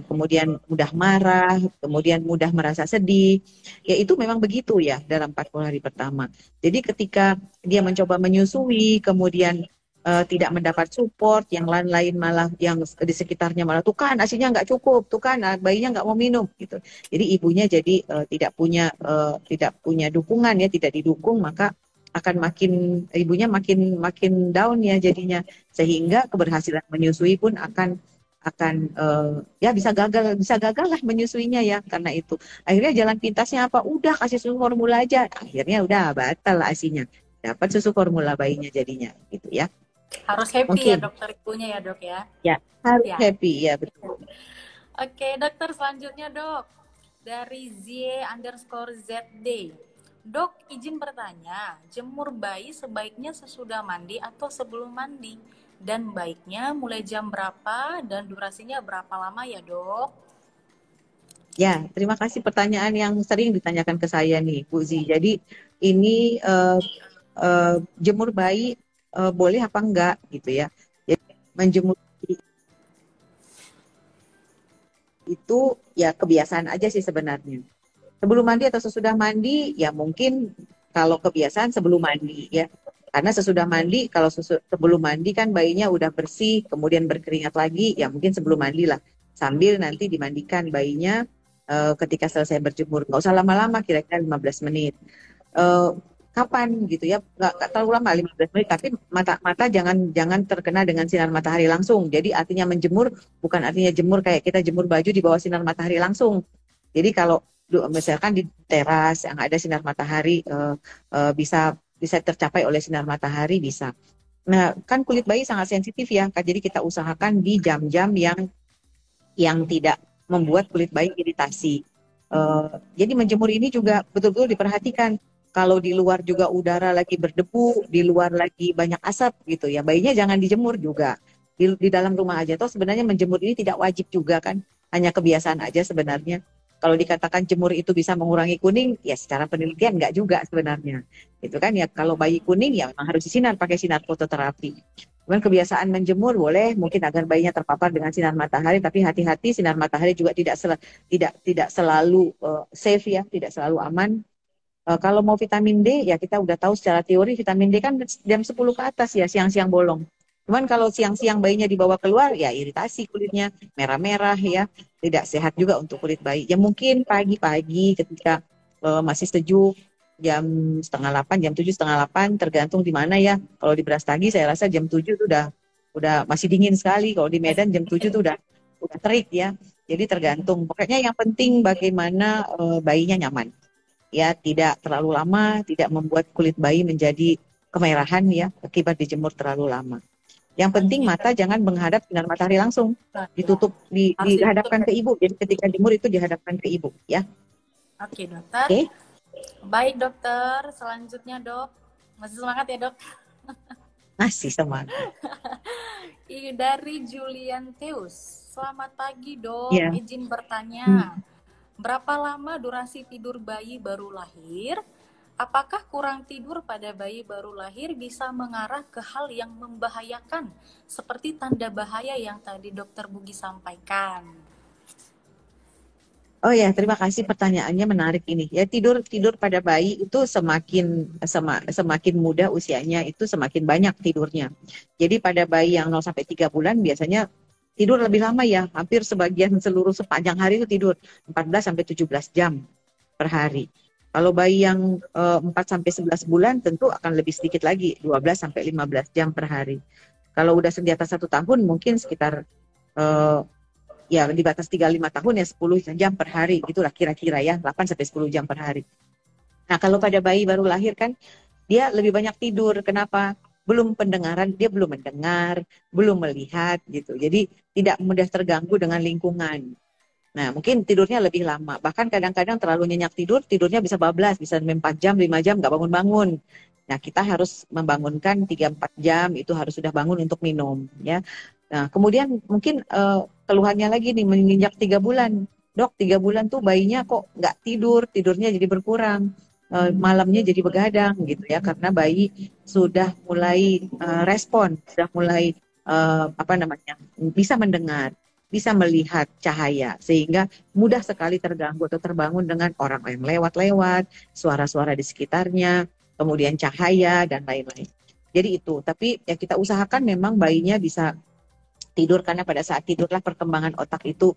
Kemudian mudah marah, kemudian mudah merasa sedih. Ya itu memang begitu ya dalam 40 hari pertama. Jadi ketika dia mencoba menyusui, kemudian tidak mendapat support, yang lain-lain malah yang di sekitarnya malah tuh kan asinya nggak cukup, tuh kan bayinya nggak mau minum gitu. Jadi ibunya jadi tidak punya dukungan ya, tidak didukung, maka akan ibunya makin makin down ya jadinya, sehingga keberhasilan menyusui pun akan ya bisa gagal lah menyusuinya ya karena itu. Akhirnya jalan pintasnya apa? Udah kasih susu formula aja. Akhirnya udah batal lah asinya. Dapat susu formula bayinya jadinya gitu ya. Harus happy ya Mungkin dokter ibunya ya dok ya. ya harus Ya. happy ya betul. Oke dokter selanjutnya dok. Dari Z_ZD. Dok, izin bertanya, jemur bayi sebaiknya sesudah mandi atau sebelum mandi? Dan baiknya mulai jam berapa dan durasinya berapa lama ya dok? Ya, terima kasih pertanyaan yang sering ditanyakan ke saya nih, Bu Zi. Jadi ini jemur bayi boleh apa enggak gitu ya. Jadi menjemur itu ya kebiasaan aja sih sebenarnya. Sebelum mandi atau sesudah mandi, ya mungkin kalau kebiasaan sebelum mandi ya. Karena sesudah mandi, kalau sebelum mandi kan bayinya udah bersih, kemudian berkeringat lagi, ya mungkin sebelum mandi lah. Sambil nanti dimandikan bayinya ketika selesai berjemur. Nggak usah lama-lama, kira-kira 15 menit. Eh, Kapan gitu ya, nggak terlalu lama 15 menit, tapi mata jangan terkena dengan sinar matahari langsung. Jadi artinya menjemur bukan artinya jemur kayak kita jemur baju di bawah sinar matahari langsung. Jadi kalau misalkan di teras yang ada sinar matahari bisa bisa tercapai oleh sinar matahari bisa. Nah, kan kulit bayi sangat sensitif ya, Kak. Jadi kita usahakan di jam-jam yang tidak membuat kulit bayi iritasi. Jadi menjemur ini juga betul-betul diperhatikan. Kalau di luar juga udara lagi berdebu, di luar lagi banyak asap gitu ya, bayinya jangan dijemur juga. Di dalam rumah aja. Toh sebenarnya menjemur ini tidak wajib juga kan, hanya kebiasaan aja sebenarnya. Kalau dikatakan jemur itu bisa mengurangi kuning, ya secara penelitian enggak juga sebenarnya. Itu kan ya kalau bayi kuning ya memang harus disinar pakai sinar fototerapi. Kemudian kebiasaan menjemur boleh mungkin agar bayinya terpapar dengan sinar matahari, tapi hati-hati sinar matahari juga tidak selalu safe ya, tidak selalu aman. Kalau mau vitamin D ya kita udah tahu secara teori vitamin D kan jam 10 ke atas ya siang-siang bolong. Cuman kalau siang-siang bayinya dibawa keluar ya iritasi kulitnya, merah-merah ya, tidak sehat juga untuk kulit bayi. Ya mungkin pagi-pagi ketika masih sejuk, jam setengah 8, jam 7 setengah 8, tergantung di mana ya. Kalau di Brastagi saya rasa jam 7 itu udah masih dingin sekali. Kalau di Medan jam 7 itu udah terik ya. Jadi tergantung. Pokoknya yang penting bagaimana bayinya nyaman. Ya, tidak terlalu lama, tidak membuat kulit bayi menjadi kemerahan ya akibat dijemur terlalu lama. Yang penting Oke, mata jangan menghadap sinar matahari langsung, ya. ditutup Harus ditutup. dihadapkan ke ibu. Jadi ketika jemur itu dihadapkan ke ibu ya. Oke dokter. Oke. Baik dokter, selanjutnya dok. Masih semangat ya dok? Masih semangat. Dari Julian Teus. Selamat pagi dok, Ya. izin bertanya. Hmm. Berapa lama durasi tidur bayi baru lahir? Apakah kurang tidur pada bayi baru lahir bisa mengarah ke hal yang membahayakan seperti tanda bahaya yang tadi dokter Bugi sampaikan? Oh ya, terima kasih pertanyaannya menarik ini. Ya tidur pada bayi itu semakin muda usianya itu semakin banyak tidurnya. Jadi pada bayi yang 0 sampai 3 bulan biasanya tidur lebih lama ya, hampir sepanjang hari itu tidur 14 sampai 17 jam per hari. Kalau bayi yang 4 sampai 11 bulan tentu akan lebih sedikit lagi, 12 sampai 15 jam per hari. Kalau udah di atas 1 tahun mungkin sekitar eh, ya di batas 35 tahun ya 10 jam per hari, itulah kira-kira ya 8 sampai 10 jam per hari. Nah, kalau pada bayi baru lahir kan dia lebih banyak tidur. Kenapa? Belum pendengaran, dia belum mendengar, belum melihat gitu. Jadi tidak mudah terganggu dengan lingkungan. Nah, mungkin tidurnya lebih lama. Bahkan kadang-kadang terlalu nyenyak tidur, tidurnya bisa bablas, bisa 4 jam, 5 jam nggak bangun-bangun. Nah, kita harus membangunkan 3-4 jam, itu harus sudah bangun untuk minum. Ya. Nah, kemudian mungkin keluhannya lagi nih, menginjak 3 bulan. Dok, 3 bulan tuh bayinya kok nggak tidur, tidurnya jadi berkurang. Malamnya jadi begadang gitu ya, karena bayi sudah mulai respon, sudah mulai apa namanya, bisa mendengar, bisa melihat cahaya, sehingga mudah sekali terganggu atau terbangun dengan orang yang lewat-lewat, suara-suara di sekitarnya, kemudian cahaya, dan lain-lain. Jadi itu, tapi ya kita usahakan memang bayinya bisa tidur, karena pada saat tidurlah perkembangan otak itu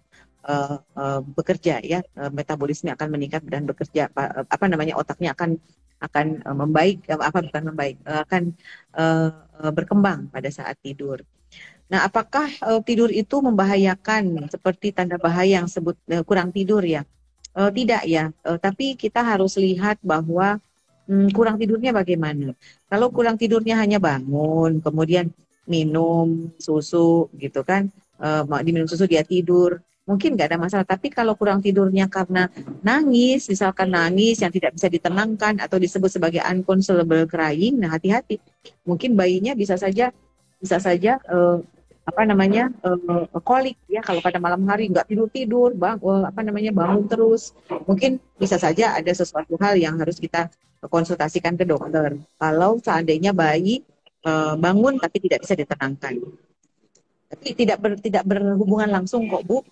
bekerja ya, metabolisme akan meningkat dan bekerja, apa namanya, otaknya akan membaik, apa bukan membaik, akan berkembang pada saat tidur. Nah, apakah tidur itu membahayakan seperti tanda bahaya yang sebut kurang tidur ya? Tidak ya, tapi kita harus lihat bahwa kurang tidurnya bagaimana. Kalau kurang tidurnya hanya bangun, kemudian minum susu gitu kan, diminum susu dia tidur, mungkin nggak ada masalah. Tapi kalau kurang tidurnya karena nangis, misalkan nangis yang tidak bisa ditenangkan atau disebut sebagai uncontrollable crying, nah hati-hati. Mungkin bayinya bisa saja apa namanya, kolik ya, kalau pada malam hari nggak tidur apa namanya, bangun terus, mungkin bisa saja ada sesuatu hal yang harus kita konsultasikan ke dokter kalau seandainya bayi bangun tapi tidak bisa ditenangkan. Tapi tidak berhubungan langsung kok Bu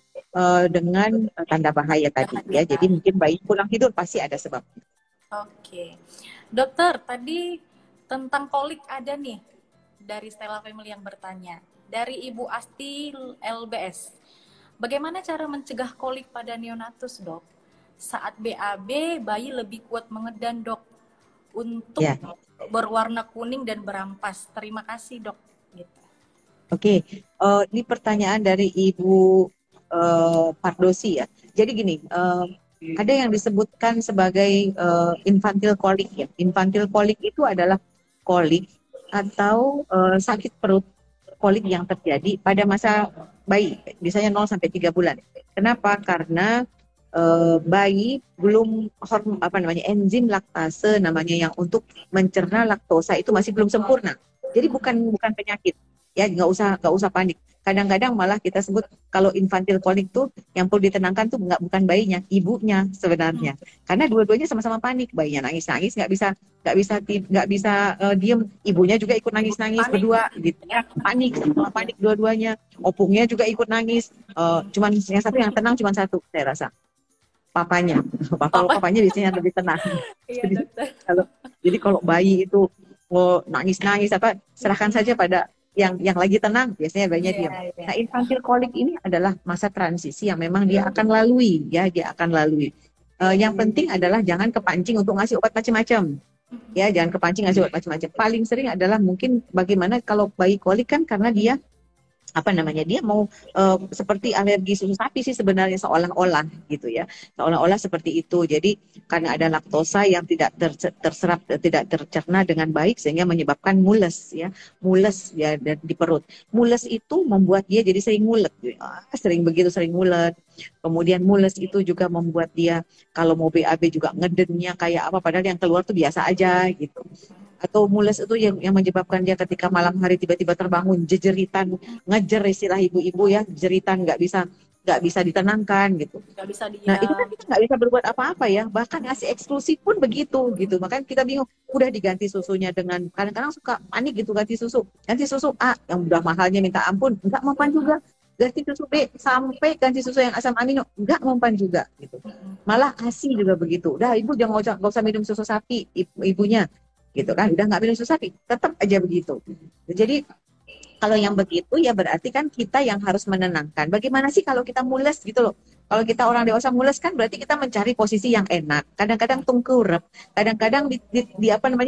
dengan tanda bahaya tadi ya. Jadi mungkin bayi kurang tidur pasti ada sebab. Oke. Dokter, tadi tentang kolik ada nih dari Stella Family yang bertanya. Dari Ibu Asti LBS. Bagaimana cara mencegah kolik pada neonatus, Dok? Saat BAB, bayi lebih kuat mengedan, Dok, untuk berwarna kuning dan berampas. Terima kasih, Dok. Gitu. Oke, ini pertanyaan dari Ibu Pardosi ya. Jadi gini, ada yang disebutkan sebagai infantile kolik ya. Infantile kolik itu adalah kolik atau sakit perut kolik yang terjadi pada masa bayi, biasanya 0 sampai 3 bulan. Kenapa? Karena bayi belum enzim laktase namanya yang untuk mencerna laktosa itu masih belum sempurna. Jadi bukan penyakit. Ya, nggak usah panik. Kadang-kadang malah kita sebut kalau infantile kolik tuh yang perlu ditenangkan tuh bukan bayinya, ibunya sebenarnya. Karena dua-duanya sama-sama panik. Bayinya nangis-nangis, nggak bisa diem. Ibunya juga ikut nangis-nangis berdua, gitu ya. Panik dua-duanya. Opungnya juga ikut nangis. Cuman yang satu yang tenang cuman satu, saya rasa. Papanya. Papanya biasanya lebih tenang. Iya, Jadi kalau bayi itu nangis-nangis serahkan saja pada yang lagi tenang, biasanya bayinya diam. Nah, infantile kolik ini adalah masa transisi yang memang dia akan lalui ya, yang penting adalah jangan kepancing untuk ngasih obat macam-macam. Ya, jangan kepancing ngasih obat macam-macam. Paling sering adalah mungkin bagaimana kalau bayi kolik kan karena dia dia mau seperti alergi susu sapi sih sebenarnya, seolah-olah gitu ya, seolah-olah seperti itu. Jadi karena ada laktosa yang tidak terserap, tidak tercerna dengan baik sehingga menyebabkan mules ya di perut. Mules itu membuat dia jadi sering mulet, sering mulet. Kemudian mules itu juga membuat dia kalau mau BAB juga ngedennya kayak apa, padahal yang keluar tuh biasa aja gitu. Atau mules itu yang menyebabkan dia ketika malam hari tiba-tiba terbangun jejeritan, ngejer istilah ibu-ibu ya, jeritan, nggak bisa ditenangkan gitu. Nah itu kan kita nggak bisa berbuat apa-apa ya, bahkan ngasih eksklusif pun begitu gitu. Makanya kita bingung, udah diganti susunya dengan, kadang-kadang suka panik gitu, ganti susu A yang udah mahalnya minta ampun, nggak mempan juga. Ganti susu B sampai ganti susu yang asam amino, nggak mempan juga gitu. Malah ASI juga begitu. Udah ibu jangan nggak usah minum susu sapi, ibunya gitu kan, udah nggak minum susu sapi, tetap aja begitu. Jadi kalau yang begitu ya berarti kan kita yang harus menenangkan. Bagaimana sih kalau kita mules gitu loh? Kalau kita orang dewasa mules kan berarti kita mencari posisi yang enak. Kadang-kadang tungkurep, kadang-kadang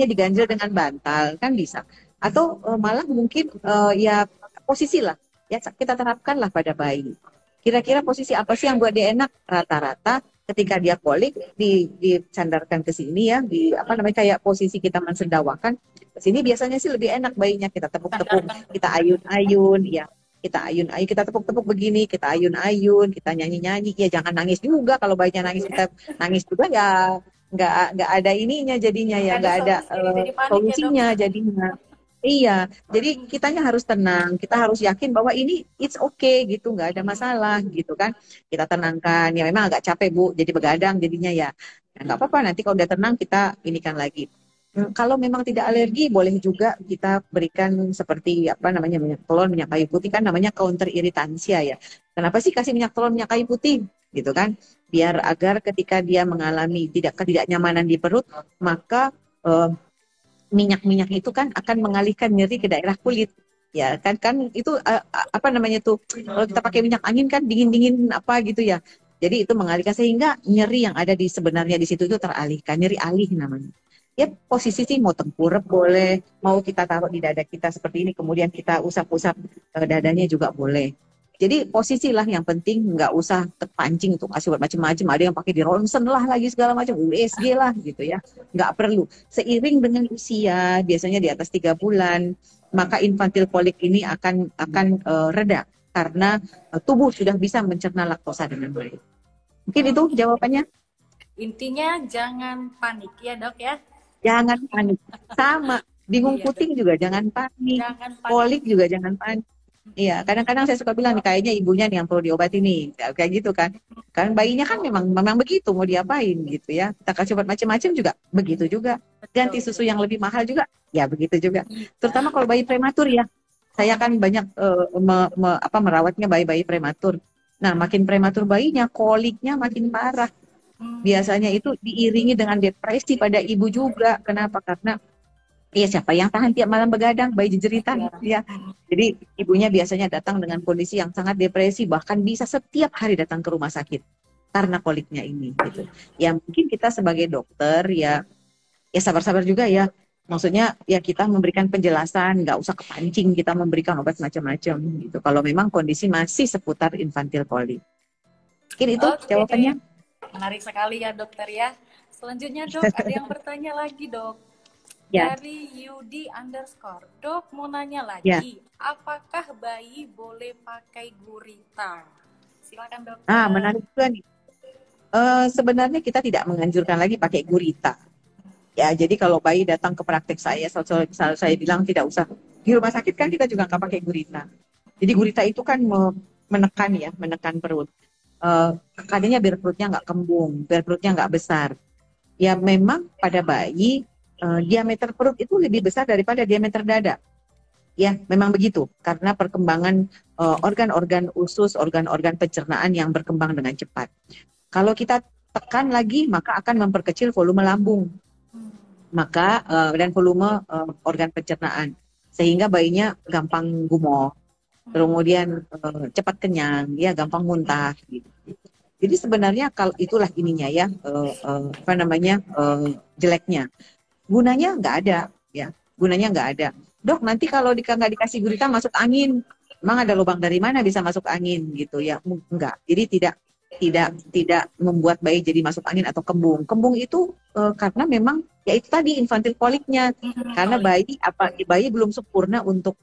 diganjel dengan bantal kan bisa. Atau malah mungkin ya posisi lah ya kita terapkanlah pada bayi. Kira-kira posisi apa sih yang buat dia enak? Rata-rata ketika dia kolik disandarkan ke sini ya, di apa namanya kayak posisi kita mensendawakan ke sini, biasanya sih lebih enak bayinya, kita tepuk-tepuk, Sandarkan. kita ayun-ayun ya, kita ayun-ayun, kita tepuk-tepuk begini, kita ayun-ayun, kita nyanyi-nyanyi. Ya jangan nangis juga, kalau bayinya nangis kita nangis juga ya, nggak ada ininya jadinya ya, Nggak ada nggak ada solusinya, jadi panik ya dok. solusinya jadinya. Iya, jadi kitanya harus tenang, kita harus yakin bahwa ini it's okay gitu, nggak ada masalah gitu kan. Kita tenangkan, ya memang agak capek Bu, jadi begadang jadinya ya. Ya, nggak apa-apa, nanti kalau udah tenang kita inikan lagi. Kalau memang tidak alergi, boleh juga kita berikan seperti apa namanya minyak telon, minyak kayu putih, kan namanya counter iritansia ya. Kenapa sih kasih minyak telon, minyak kayu putih? Gitu kan? Biar agar ketika dia mengalami ketidaknyamanan di perut, maka minyak-minyak itu kan akan mengalihkan nyeri ke daerah kulit. Ya kan, itu apa namanya tuh, kalau kita pakai minyak angin kan dingin-dingin apa gitu ya. Jadi itu mengalihkan sehingga nyeri yang ada di sebenarnya di situ itu teralihkan, nyeri alih namanya. Ya posisi sih mau tengkurap boleh, mau kita taruh di dada kita seperti ini, kemudian kita usap-usap dadanya juga boleh. Jadi posisi lah yang penting, nggak usah terpancing untuk kasih buat macam-macam. Ada yang pakai di ronsen lah lagi segala macam, USG lah gitu ya. Nggak perlu. Seiring dengan usia, biasanya di atas 3 bulan, maka infantile kolik ini akan reda karena tubuh sudah bisa mencerna laktosa dengan baik. Mungkin itu jawabannya. Intinya jangan panik ya dok ya. Jangan panik. Sama, bingung Iya dok. puting juga jangan panik. Jangan panik. Kolik juga jangan panik. Iya, kadang-kadang saya suka bilang nih, kayaknya ibunya nih yang perlu diobati nih, kayak gitu kan. Kan bayinya kan memang begitu, mau diapain gitu ya. Kita kasih obat macam-macam juga begitu juga. Ganti Betul. susu yang lebih mahal juga, ya begitu juga. Iya. Terutama kalau bayi prematur ya. Saya kan banyak merawatnya bayi-bayi prematur. Nah, makin prematur bayinya, koliknya makin parah. Hmm. Biasanya itu diiringi dengan depresi pada ibu juga. Kenapa? Karena iya, siapa yang tahan tiap malam begadang, bayi jeritan, Iya. ya. Jadi ibunya biasanya datang dengan kondisi yang sangat depresi, bahkan bisa setiap hari datang ke rumah sakit karena koliknya ini, gitu. Ya mungkin kita sebagai dokter ya sabar-sabar juga ya. Maksudnya ya kita memberikan penjelasan, nggak usah kepancing kita memberikan obat macam-macam gitu. Kalau memang kondisi masih seputar infantile kolik. Mungkin itu Oke, jawabannya. menarik sekali ya dokter ya. Selanjutnya dok, ada yang bertanya lagi dok. Ya, Dari Yudi underscore. Dok, mau nanya ya. lagi. Apakah bayi boleh pakai gurita? Silakan Menarik dokter. juga nih. Sebenarnya kita tidak menganjurkan lagi pakai gurita. Ya, jadi kalau bayi datang ke praktek saya, selalu saya bilang tidak usah. Di rumah sakit kan kita juga nggak pakai gurita. Jadi gurita itu kan menekan ya, menekan perut. Katanya biar perutnya nggak kembung, biar perutnya nggak besar. Ya memang pada bayi diameter perut itu lebih besar daripada diameter dada. Ya, memang begitu. Karena perkembangan organ-organ usus, organ-organ pencernaan yang berkembang dengan cepat. Kalau kita tekan lagi, maka akan memperkecil volume lambung, maka dan volume organ pencernaan, sehingga bayinya gampang gumoh, kemudian cepat kenyang, ya gampang muntah. Gitu. Jadi sebenarnya kalau itulah ininya ya, apa namanya jeleknya. Gunanya nggak ada, ya. Gunanya nggak ada. Dok, nanti kalau nggak dikasih gurita masuk angin, emang ada lubang dari mana bisa masuk angin gitu ya? Enggak. Jadi tidak membuat bayi jadi masuk angin atau kembung. Kembung itu karena memang ya itu tadi infantile koliknya. Karena bayi belum sempurna untuk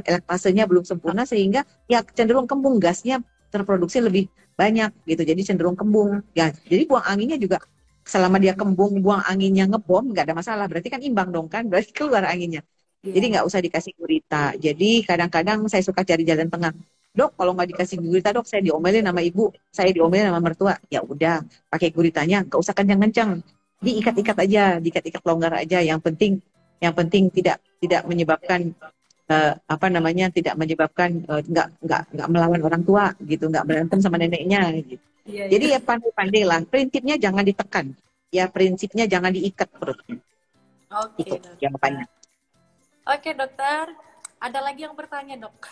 laktasenya belum sempurna, sehingga ya cenderung kembung, gasnya terproduksi lebih banyak gitu. Jadi cenderung kembung. Ya, jadi buang anginnya juga selama dia kembung, buang anginnya ngebom, nggak ada masalah. Berarti kan imbang dong kan, berarti keluar anginnya. Jadi Iya. nggak usah dikasih gurita. Jadi kadang-kadang saya suka cari jalan tengah. Dok, kalau nggak dikasih gurita, dok, saya diomelin sama ibu, saya diomelin sama mertua. Ya udah, pakai guritanya, nggak usah kencang-kencang. Diikat-ikat aja, diikat-ikat longgar aja. Yang penting tidak menyebabkan apa namanya, tidak menyebabkan nggak melawan orang tua gitu, nggak berantem sama neneknya gitu. Iya, Jadi iya. ya pandai-pandai lah. Prinsipnya jangan ditekan. Ya prinsipnya jangan diikat perutnya. Itu Oke, dokter. jawabannya. Oke, dokter. Ada lagi yang bertanya, dok.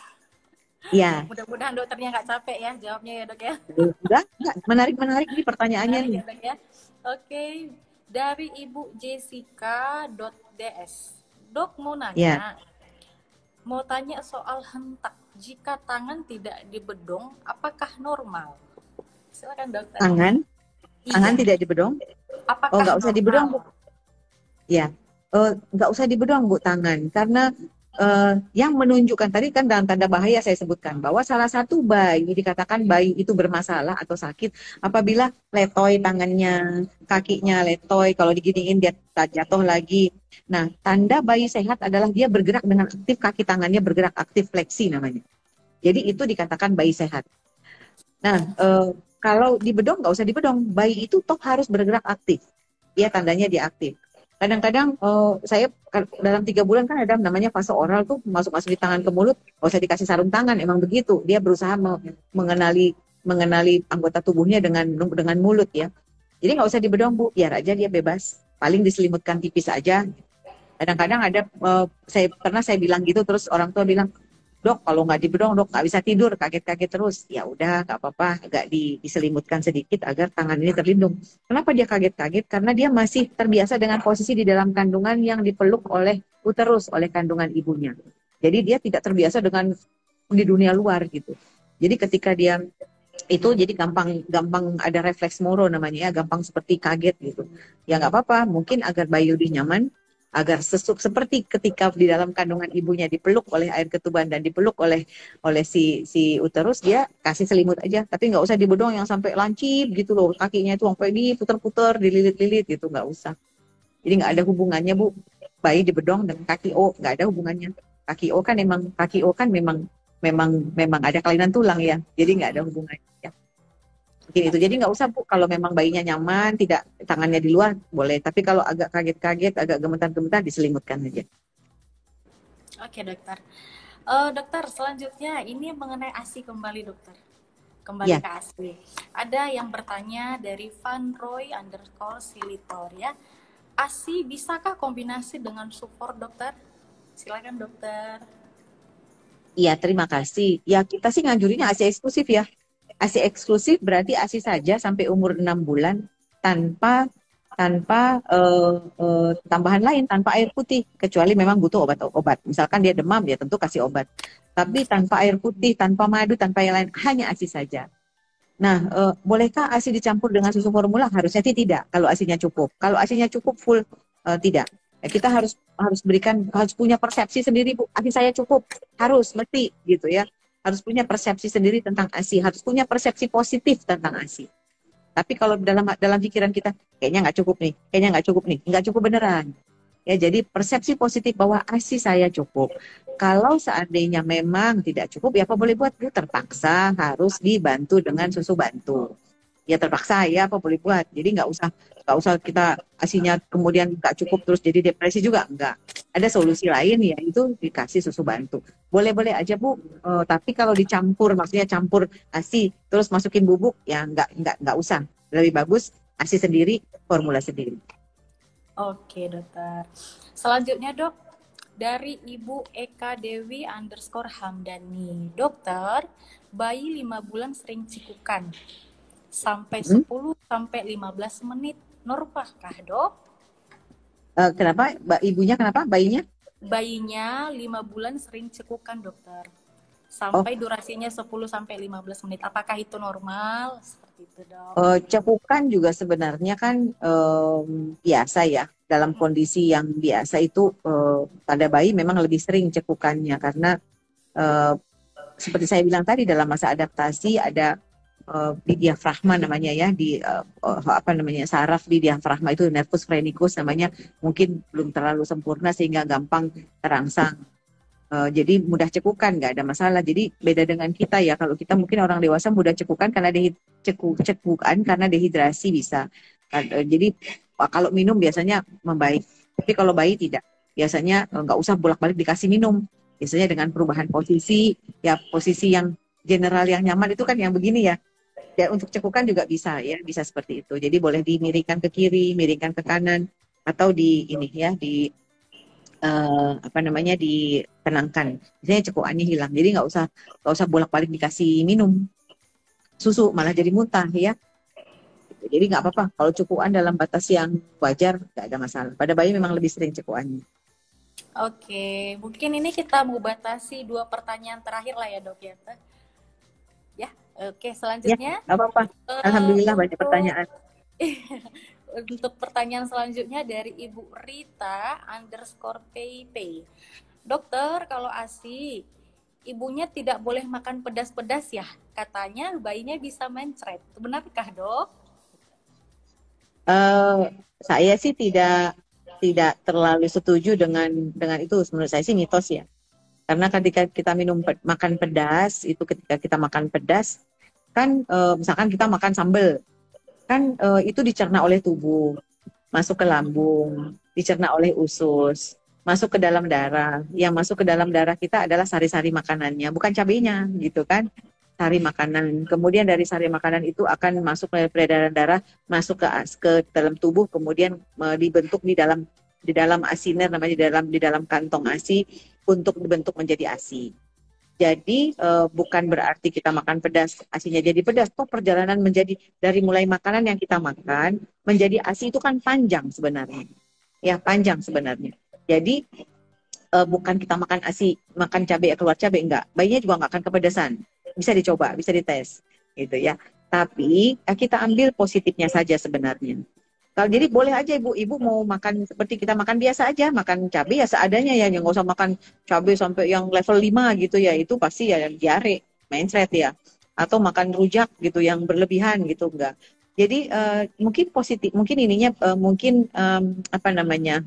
Ya, Mudah-mudahan dokternya nggak capek ya jawabnya ya, dok ya. enggak. Menarik-menarik nih pertanyaannya Menarik nih. ya, dok ya. Oke. Dari Ibu Jessica.ds. Dok mau Ya, nanya, mau tanya soal hentak. Jika tangan tidak dibedong, apakah normal? Silakan dokter. tangan. Tangan Iya. tidak dibedong? Oh, Apakah nggak usah dibedong, Bu. normal? Ya, nggak usah dibedong, Bu, tangan. Karena yang menunjukkan tadi kan dalam tanda bahaya saya sebutkan bahwa salah satu bayi dikatakan bayi itu bermasalah atau sakit apabila letoy tangannya, kakinya letoy, kalau diginiin dia jatuh lagi. Nah, tanda bayi sehat adalah dia bergerak dengan aktif, kaki tangannya bergerak aktif, fleksi namanya. Jadi itu dikatakan bayi sehat. Nah, kalau dibedong nggak usah dibedong, bayi itu toh harus bergerak aktif. Ya, tandanya dia aktif. Kadang-kadang saya dalam 3 bulan kan ada namanya fase oral tuh masuk-masuk di tangan ke mulut, nggak usah dikasih sarung tangan, emang begitu. Dia berusaha mengenali mengenali anggota tubuhnya dengan mulut ya. Jadi nggak usah dibedong, Bu, biar aja dia bebas. Paling diselimutkan tipis aja. Kadang-kadang ada saya bilang gitu terus orang tua bilang, Dok, kalau nggak dibedong, dok nggak bisa tidur, kaget-kaget terus. Ya udah, nggak apa-apa, agak diselimutkan sedikit agar tangan ini terlindung. Kenapa dia kaget-kaget? Karena dia masih terbiasa dengan posisi di dalam kandungan yang dipeluk oleh uterus, oleh kandungan ibunya. Jadi dia tidak terbiasa dengan di dunia luar gitu. Jadi ketika dia itu jadi gampang ada refleks moro namanya ya, gampang seperti kaget gitu. Ya nggak apa-apa, mungkin agar bayi lebih nyaman, agar seperti ketika di dalam kandungan ibunya dipeluk oleh air ketuban dan dipeluk oleh si uterus, dia kasih selimut aja, tapi nggak usah dibedong yang sampai lancip gitu loh, kakinya itu sampai diputer-puter, dililit-lilit gitu, nggak usah. Jadi nggak ada hubungannya, Bu, bayi dibedong dengan kaki O, nggak ada hubungannya. Kaki O kan memang memang memang ada kelainan tulang ya, jadi nggak ada hubungannya. Ya. Mungkin itu. Jadi nggak usah, Bu, kalau memang bayinya nyaman, tidak tangannya di luar boleh. Tapi kalau agak kaget-kaget, agak gemetar-gemetar, diselimutkan aja. Oke, dokter. Dokter, selanjutnya ini mengenai ASI kembali, dokter. Kembali Ya, ke ASI. Ada yang bertanya dari Van Roy underscore Silitor ya. ASI bisakah kombinasi dengan support, dokter? Silakan, dokter. iya, terima kasih. Ya, kita sih nganjurinnya ASI eksklusif ya. ASI eksklusif berarti ASI saja sampai umur 6 bulan tanpa tanpa tambahan lain, tanpa air putih, kecuali memang butuh obat-obat. Misalkan dia demam, ya tentu kasih obat. Tapi tanpa air putih, tanpa madu, tanpa yang lain, hanya ASI saja. Nah, bolehkah ASI dicampur dengan susu formula? Harusnya sih tidak, kalau ASInya cukup. Kalau ASInya cukup full, tidak. Ya, kita harus punya persepsi sendiri, Bu. ASI saya cukup, harus, mesti gitu ya. Harus punya persepsi sendiri tentang ASI, harus punya persepsi positif tentang ASI. Tapi kalau dalam dalam pikiran kita, kayaknya nggak cukup nih, kayaknya nggak cukup beneran. Ya, jadi persepsi positif bahwa ASI saya cukup. Kalau seandainya memang tidak cukup, ya apa boleh buat? Bu, terpaksa harus dibantu dengan susu bantu. Ya terpaksa ya apa boleh buat. Jadi nggak usah kita ASInya kemudian nggak cukup terus jadi depresi juga enggak. Ada solusi lain, ya itu dikasih susu bantu. Boleh-boleh aja, Bu. Tapi kalau dicampur, maksudnya campur ASI terus masukin bubuk, ya nggak usah. Lebih bagus ASI sendiri, formula sendiri. Oke, dokter. Selanjutnya, dok, dari Ibu Eka Dewi underscore Hamdani. Dokter, bayi 5 bulan sering cikukan sampai Hmm? 10 sampai 15 menit. Normal dok? Kenapa? Ibunya kenapa? Bayinya? Bayinya 5 bulan sering cekukan, dokter. Oh, Sampai durasinya 10 sampai 15 menit. Apakah itu normal? Seperti itu, dok. cekukan juga sebenarnya kan biasa ya. Dalam kondisi yang biasa itu pada bayi memang lebih sering cekukannya karena eh, seperti saya bilang tadi dalam masa adaptasi ada di diafragma namanya ya apa namanya saraf di diafragma itu nervus phrenicus namanya, mungkin belum terlalu sempurna sehingga gampang terangsang. Jadi mudah cekukan, nggak ada masalah. Jadi beda dengan kita ya, kalau kita mungkin orang dewasa mudah cekukan karena cekukan karena dehidrasi bisa. Jadi kalau minum biasanya membaik, tapi kalau bayi tidak. Biasanya nggak usah bolak-balik dikasih minum. Biasanya dengan perubahan posisi, ya posisi yang general yang nyaman itu kan yang begini ya. Dan untuk cekukan juga bisa ya, bisa seperti itu. Jadi boleh dimiringkan ke kiri, miringkan ke kanan, atau di ini ya, di apa namanya ditenangkan. Biasanya cekukannya hilang. Jadi nggak usah bolak-balik dikasih minum susu, malah jadi muntah ya. Jadi nggak apa-apa. Kalau cekukan dalam batas yang wajar, nggak ada masalah. Pada bayi memang lebih sering cekukannya. Oke, mungkin ini kita mau batasi 2 pertanyaan terakhir lah ya, dok ya. Ya, oke, Ya, selanjutnya nggak apa-apa. Alhamdulillah banyak untuk pertanyaan. Untuk pertanyaan selanjutnya dari Ibu Rita underscore PP. Dokter, kalau ASI, ibunya tidak boleh makan pedas-pedas ya? Katanya bayinya bisa mencret. Benarkah, Dok? Eh, saya sih tidak terlalu setuju dengan itu. Menurut saya sih mitos ya. Karena ketika kita makan pedas, itu ketika kita makan pedas, kan misalkan kita makan sambal, kan itu dicerna oleh tubuh, masuk ke lambung, dicerna oleh usus, masuk ke dalam darah. Yang masuk ke dalam darah kita adalah sari-sari makanannya, bukan cabenya, gitu kan? Sari makanan. Kemudian dari sari makanan itu akan masuk ke peredaran darah, masuk ke dalam tubuh, kemudian dibentuk di dalam asiner, namanya di dalam kantong ASI untuk dibentuk menjadi ASI. Jadi bukan berarti kita makan pedas, asinya jadi pedas. Toh perjalanan menjadi dari mulai makanan yang kita makan menjadi asi itu kan panjang sebenarnya. Ya panjang sebenarnya. Jadi bukan kita makan asi, makan cabai keluar cabai enggak. Bayinya juga enggak akan kepedesan. Bisa dicoba, bisa dites, gitu ya. Tapi kita ambil positifnya saja sebenarnya. Kalau jadi boleh aja ibu mau makan seperti kita makan biasa aja, makan cabai ya seadanya ya, yang nggak usah makan cabai sampai yang level 5 gitu ya, itu pasti ya diare, mencret ya. Atau makan rujak gitu yang berlebihan gitu enggak. Jadi mungkin positif, mungkin ininya mungkin apa namanya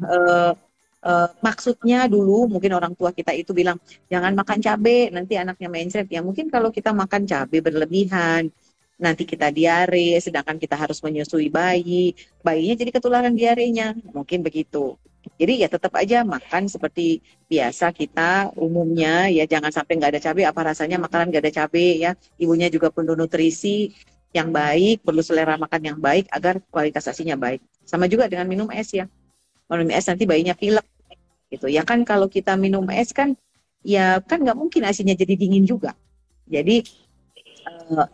maksudnya dulu mungkin orang tua kita itu bilang jangan makan cabai nanti anaknya mencret ya. Mungkin kalau kita makan cabai berlebihan nanti kita diare, sedangkan kita harus menyusui bayinya jadi ketularan diarenya, mungkin begitu. Jadi ya tetap aja makan seperti biasa kita umumnya ya, jangan sampai nggak ada cabai. Apa rasanya makanan nggak ada cabai ya? Ibunya juga perlu nutrisi yang baik, perlu selera makan yang baik agar kualitas asinya baik. Sama juga dengan minum es ya. Minum es nanti bayinya pilek gitu. Ya kan kalau kita minum es kan ya kan nggak mungkin asinya jadi dingin juga. Jadi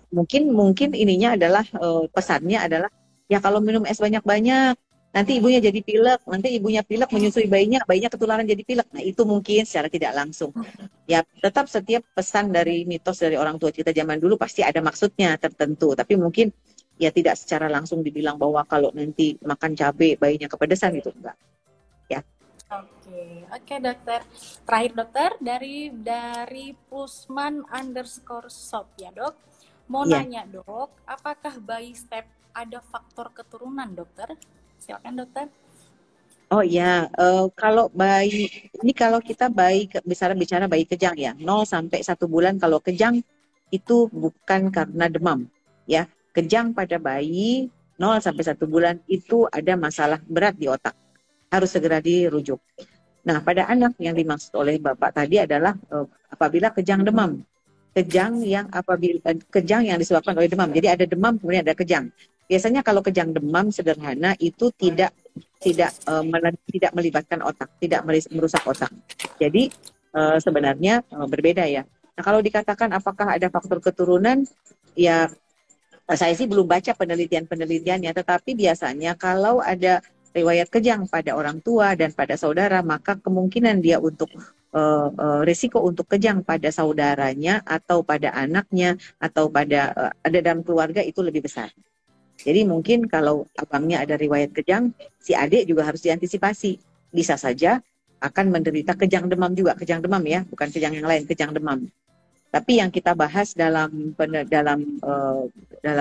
mungkin ininya adalah pesannya adalah ya kalau minum es banyak-banyak nanti ibunya jadi pilek, nanti ibunya pilek menyusui bayinya ketularan jadi pilek. Nah itu mungkin secara tidak langsung. Ya tetap setiap pesan dari mitos dari orang tua kita zaman dulu pasti ada maksudnya tertentu, tapi mungkin ya tidak secara langsung dibilang bahwa kalau nanti makan cabai bayinya kepedesan itu enggak. Ya. Oke dokter. Terakhir dokter dari Pusman underscore shop ya dok. Mau Iya. nanya dok, apakah bayi step ada faktor keturunan dokter? Silakan dokter. Oh ya, kalau bayi, ini kalau kita bicara bayi kejang ya, 0 sampai 1 bulan kalau kejang itu bukan karena demam, ya. Kejang pada bayi 0 sampai 1 bulan itu ada masalah berat di otak, harus segera dirujuk. Nah, pada anak yang dimaksud oleh Bapak tadi adalah apabila kejang demam, kejang yang disebabkan oleh demam. Jadi ada demam kemudian ada kejang. Biasanya kalau kejang demam sederhana itu tidak melibatkan otak, tidak merusak otak. Jadi sebenarnya berbeda ya. Nah kalau dikatakan apakah ada faktor keturunan, ya saya sih belum baca penelitiannya, tetapi biasanya kalau ada riwayat kejang pada orang tua dan pada saudara, maka kemungkinan dia untuk risiko untuk kejang pada saudaranya atau pada anaknya atau pada ada dalam keluarga itu lebih besar. Jadi mungkin kalau abangnya ada riwayat kejang, si adik juga harus diantisipasi. Bisa saja akan menderita kejang demam juga, kejang demam ya, bukan kejang yang lain, kejang demam. Tapi yang kita bahas dalam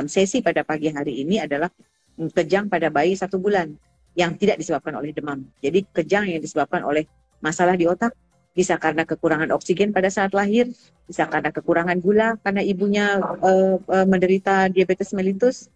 sesi pada pagi hari ini adalah kejang pada bayi 1 bulan yang tidak disebabkan oleh demam. Jadi kejang yang disebabkan oleh masalah di otak, bisa karena kekurangan oksigen pada saat lahir, bisa karena kekurangan gula karena ibunya menderita diabetes mellitus.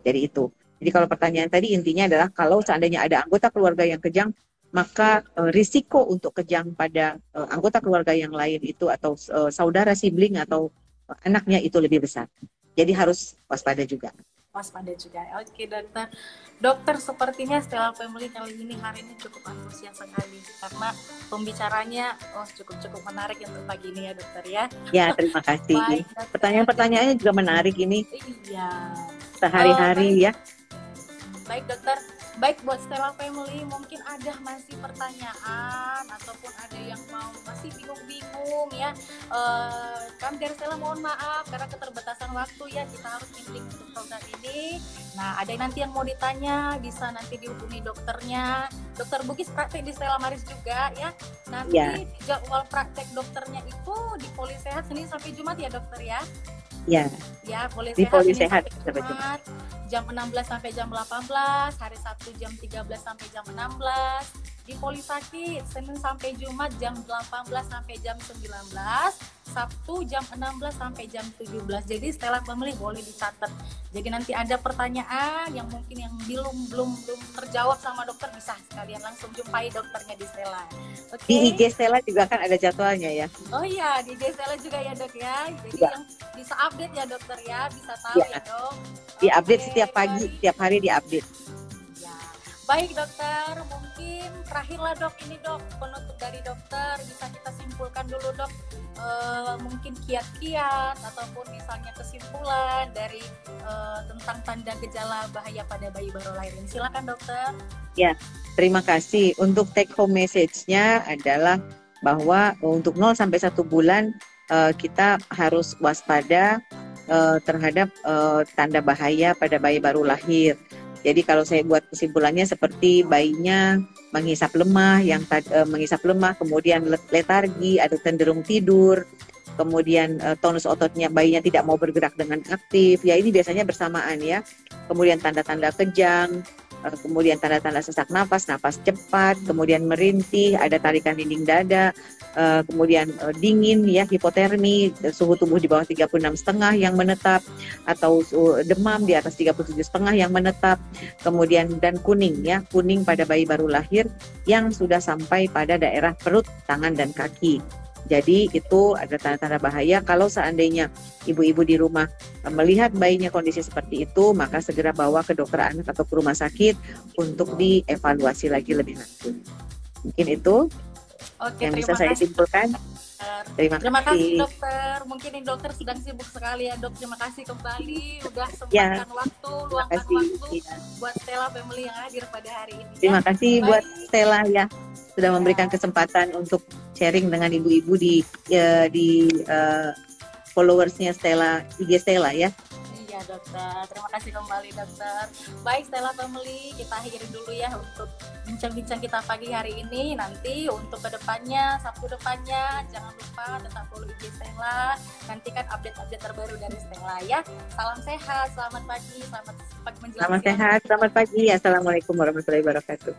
Jadi itu. Jadi kalau pertanyaan tadi intinya adalah kalau seandainya ada anggota keluarga yang kejang, maka risiko untuk kejang pada anggota keluarga yang lain itu atau saudara sibling atau anaknya itu lebih besar. Jadi harus waspada juga. Waspada juga. Oke dokter. Dokter sepertinya Stella Family kali ini hari ini cukup antusias sekali karena pembicaranya cukup menarik untuk pagi ini ya dokter ya. Ya terima kasih. Pertanyaan-pertanyaannya juga menarik ini. Iya. Sehari-hari ya. Baik dokter. Baik, buat Stella Family, mungkin ada masih pertanyaan ataupun ada yang masih bingung-bingung ya. Kami dari Stella mohon maaf karena keterbatasan waktu ya, kita harus meeting untuk program ini. Nah, ada nanti yang mau ditanya bisa nanti dihubungi dokternya. Dokter Bugis praktek di Stella Maris juga ya. Nanti jadwal praktek dokternya itu di Poli Sehat Senin sampai Jumat ya dokter ya. Ya. Ya, Poli Di Sehat Poli Senin Sehat sampai Jumat. Jam 16 sampai jam 18, hari Sabtu jam 13 sampai jam 16. Di Poli Sakit Senin sampai Jumat jam 18 sampai jam 19, Sabtu jam 16 sampai jam 17. Jadi Stella Family boleh dicatat. Jadi nanti ada pertanyaan yang mungkin yang belum terjawab sama dokter, bisa sekalian langsung jumpai dokternya di Stella. Okay. Di IG Stella juga kan ada jadwalnya ya. Oh iya, di IG Stella juga ya dok ya. Jadi yang bisa update ya dokter ya, bisa tahu ya dok. Diupdate setiap pagi, setiap hari diupdate. Ya. Baik dokter, mungkin terakhirlah dok ini dok, penutup dari dokter bisa kita simpulkan dulu dok, mungkin kiat-kiat ataupun misalnya kesimpulan dari tentang tanda gejala bahaya pada bayi baru lahir ini. Silakan dokter. Ya, terima kasih. Untuk take home message-nya adalah bahwa untuk 0 sampai 1 bulan kita harus waspada terhadap tanda bahaya pada bayi baru lahir. Jadi kalau saya buat kesimpulannya seperti bayinya menghisap lemah, kemudian letargi, ada cenderung tidur, kemudian tonus ototnya bayinya tidak mau bergerak dengan aktif. Ya ini biasanya bersamaan ya. Kemudian tanda-tanda kejang, kemudian tanda-tanda sesak napas cepat, kemudian merintih, ada tarikan dinding dada, kemudian dingin ya, hipotermi, suhu tubuh di bawah 36,5 yang menetap, atau demam di atas 37,5 yang menetap, kemudian dan kuning ya, kuning pada bayi baru lahir yang sudah sampai pada daerah perut, tangan dan kaki. Jadi itu ada tanda-tanda bahaya. Kalau seandainya ibu-ibu di rumah melihat bayinya kondisi seperti itu, maka segera bawa ke dokter anak atau ke rumah sakit untuk dievaluasi lagi lebih lanjut. Mungkin itu yang bisa saya simpulkan. Terima kasih dokter. Mungkin ini dokter sedang sibuk sekali ya dok. Terima kasih kembali udah sempatkan waktu, luangkan waktu buat Stella Family yang hadir pada hari ini. Terima kasih buat Stella ya sudah memberikan kesempatan untuk sharing dengan ibu-ibu di followersnya Stella, IG Stella ya. Iya dokter, terima kasih kembali dokter. Baik Stella Family, kita akhiri dulu ya untuk bincang-bincang kita pagi hari ini. Nanti untuk kedepannya, Sabtu depannya, jangan lupa tetap follow IG Stella. Nantikan update-update terbaru dari Stella ya. Salam sehat, selamat pagi, selamat menjelang. Selamat sehat, selamat pagi. Assalamualaikum warahmatullahi wabarakatuh.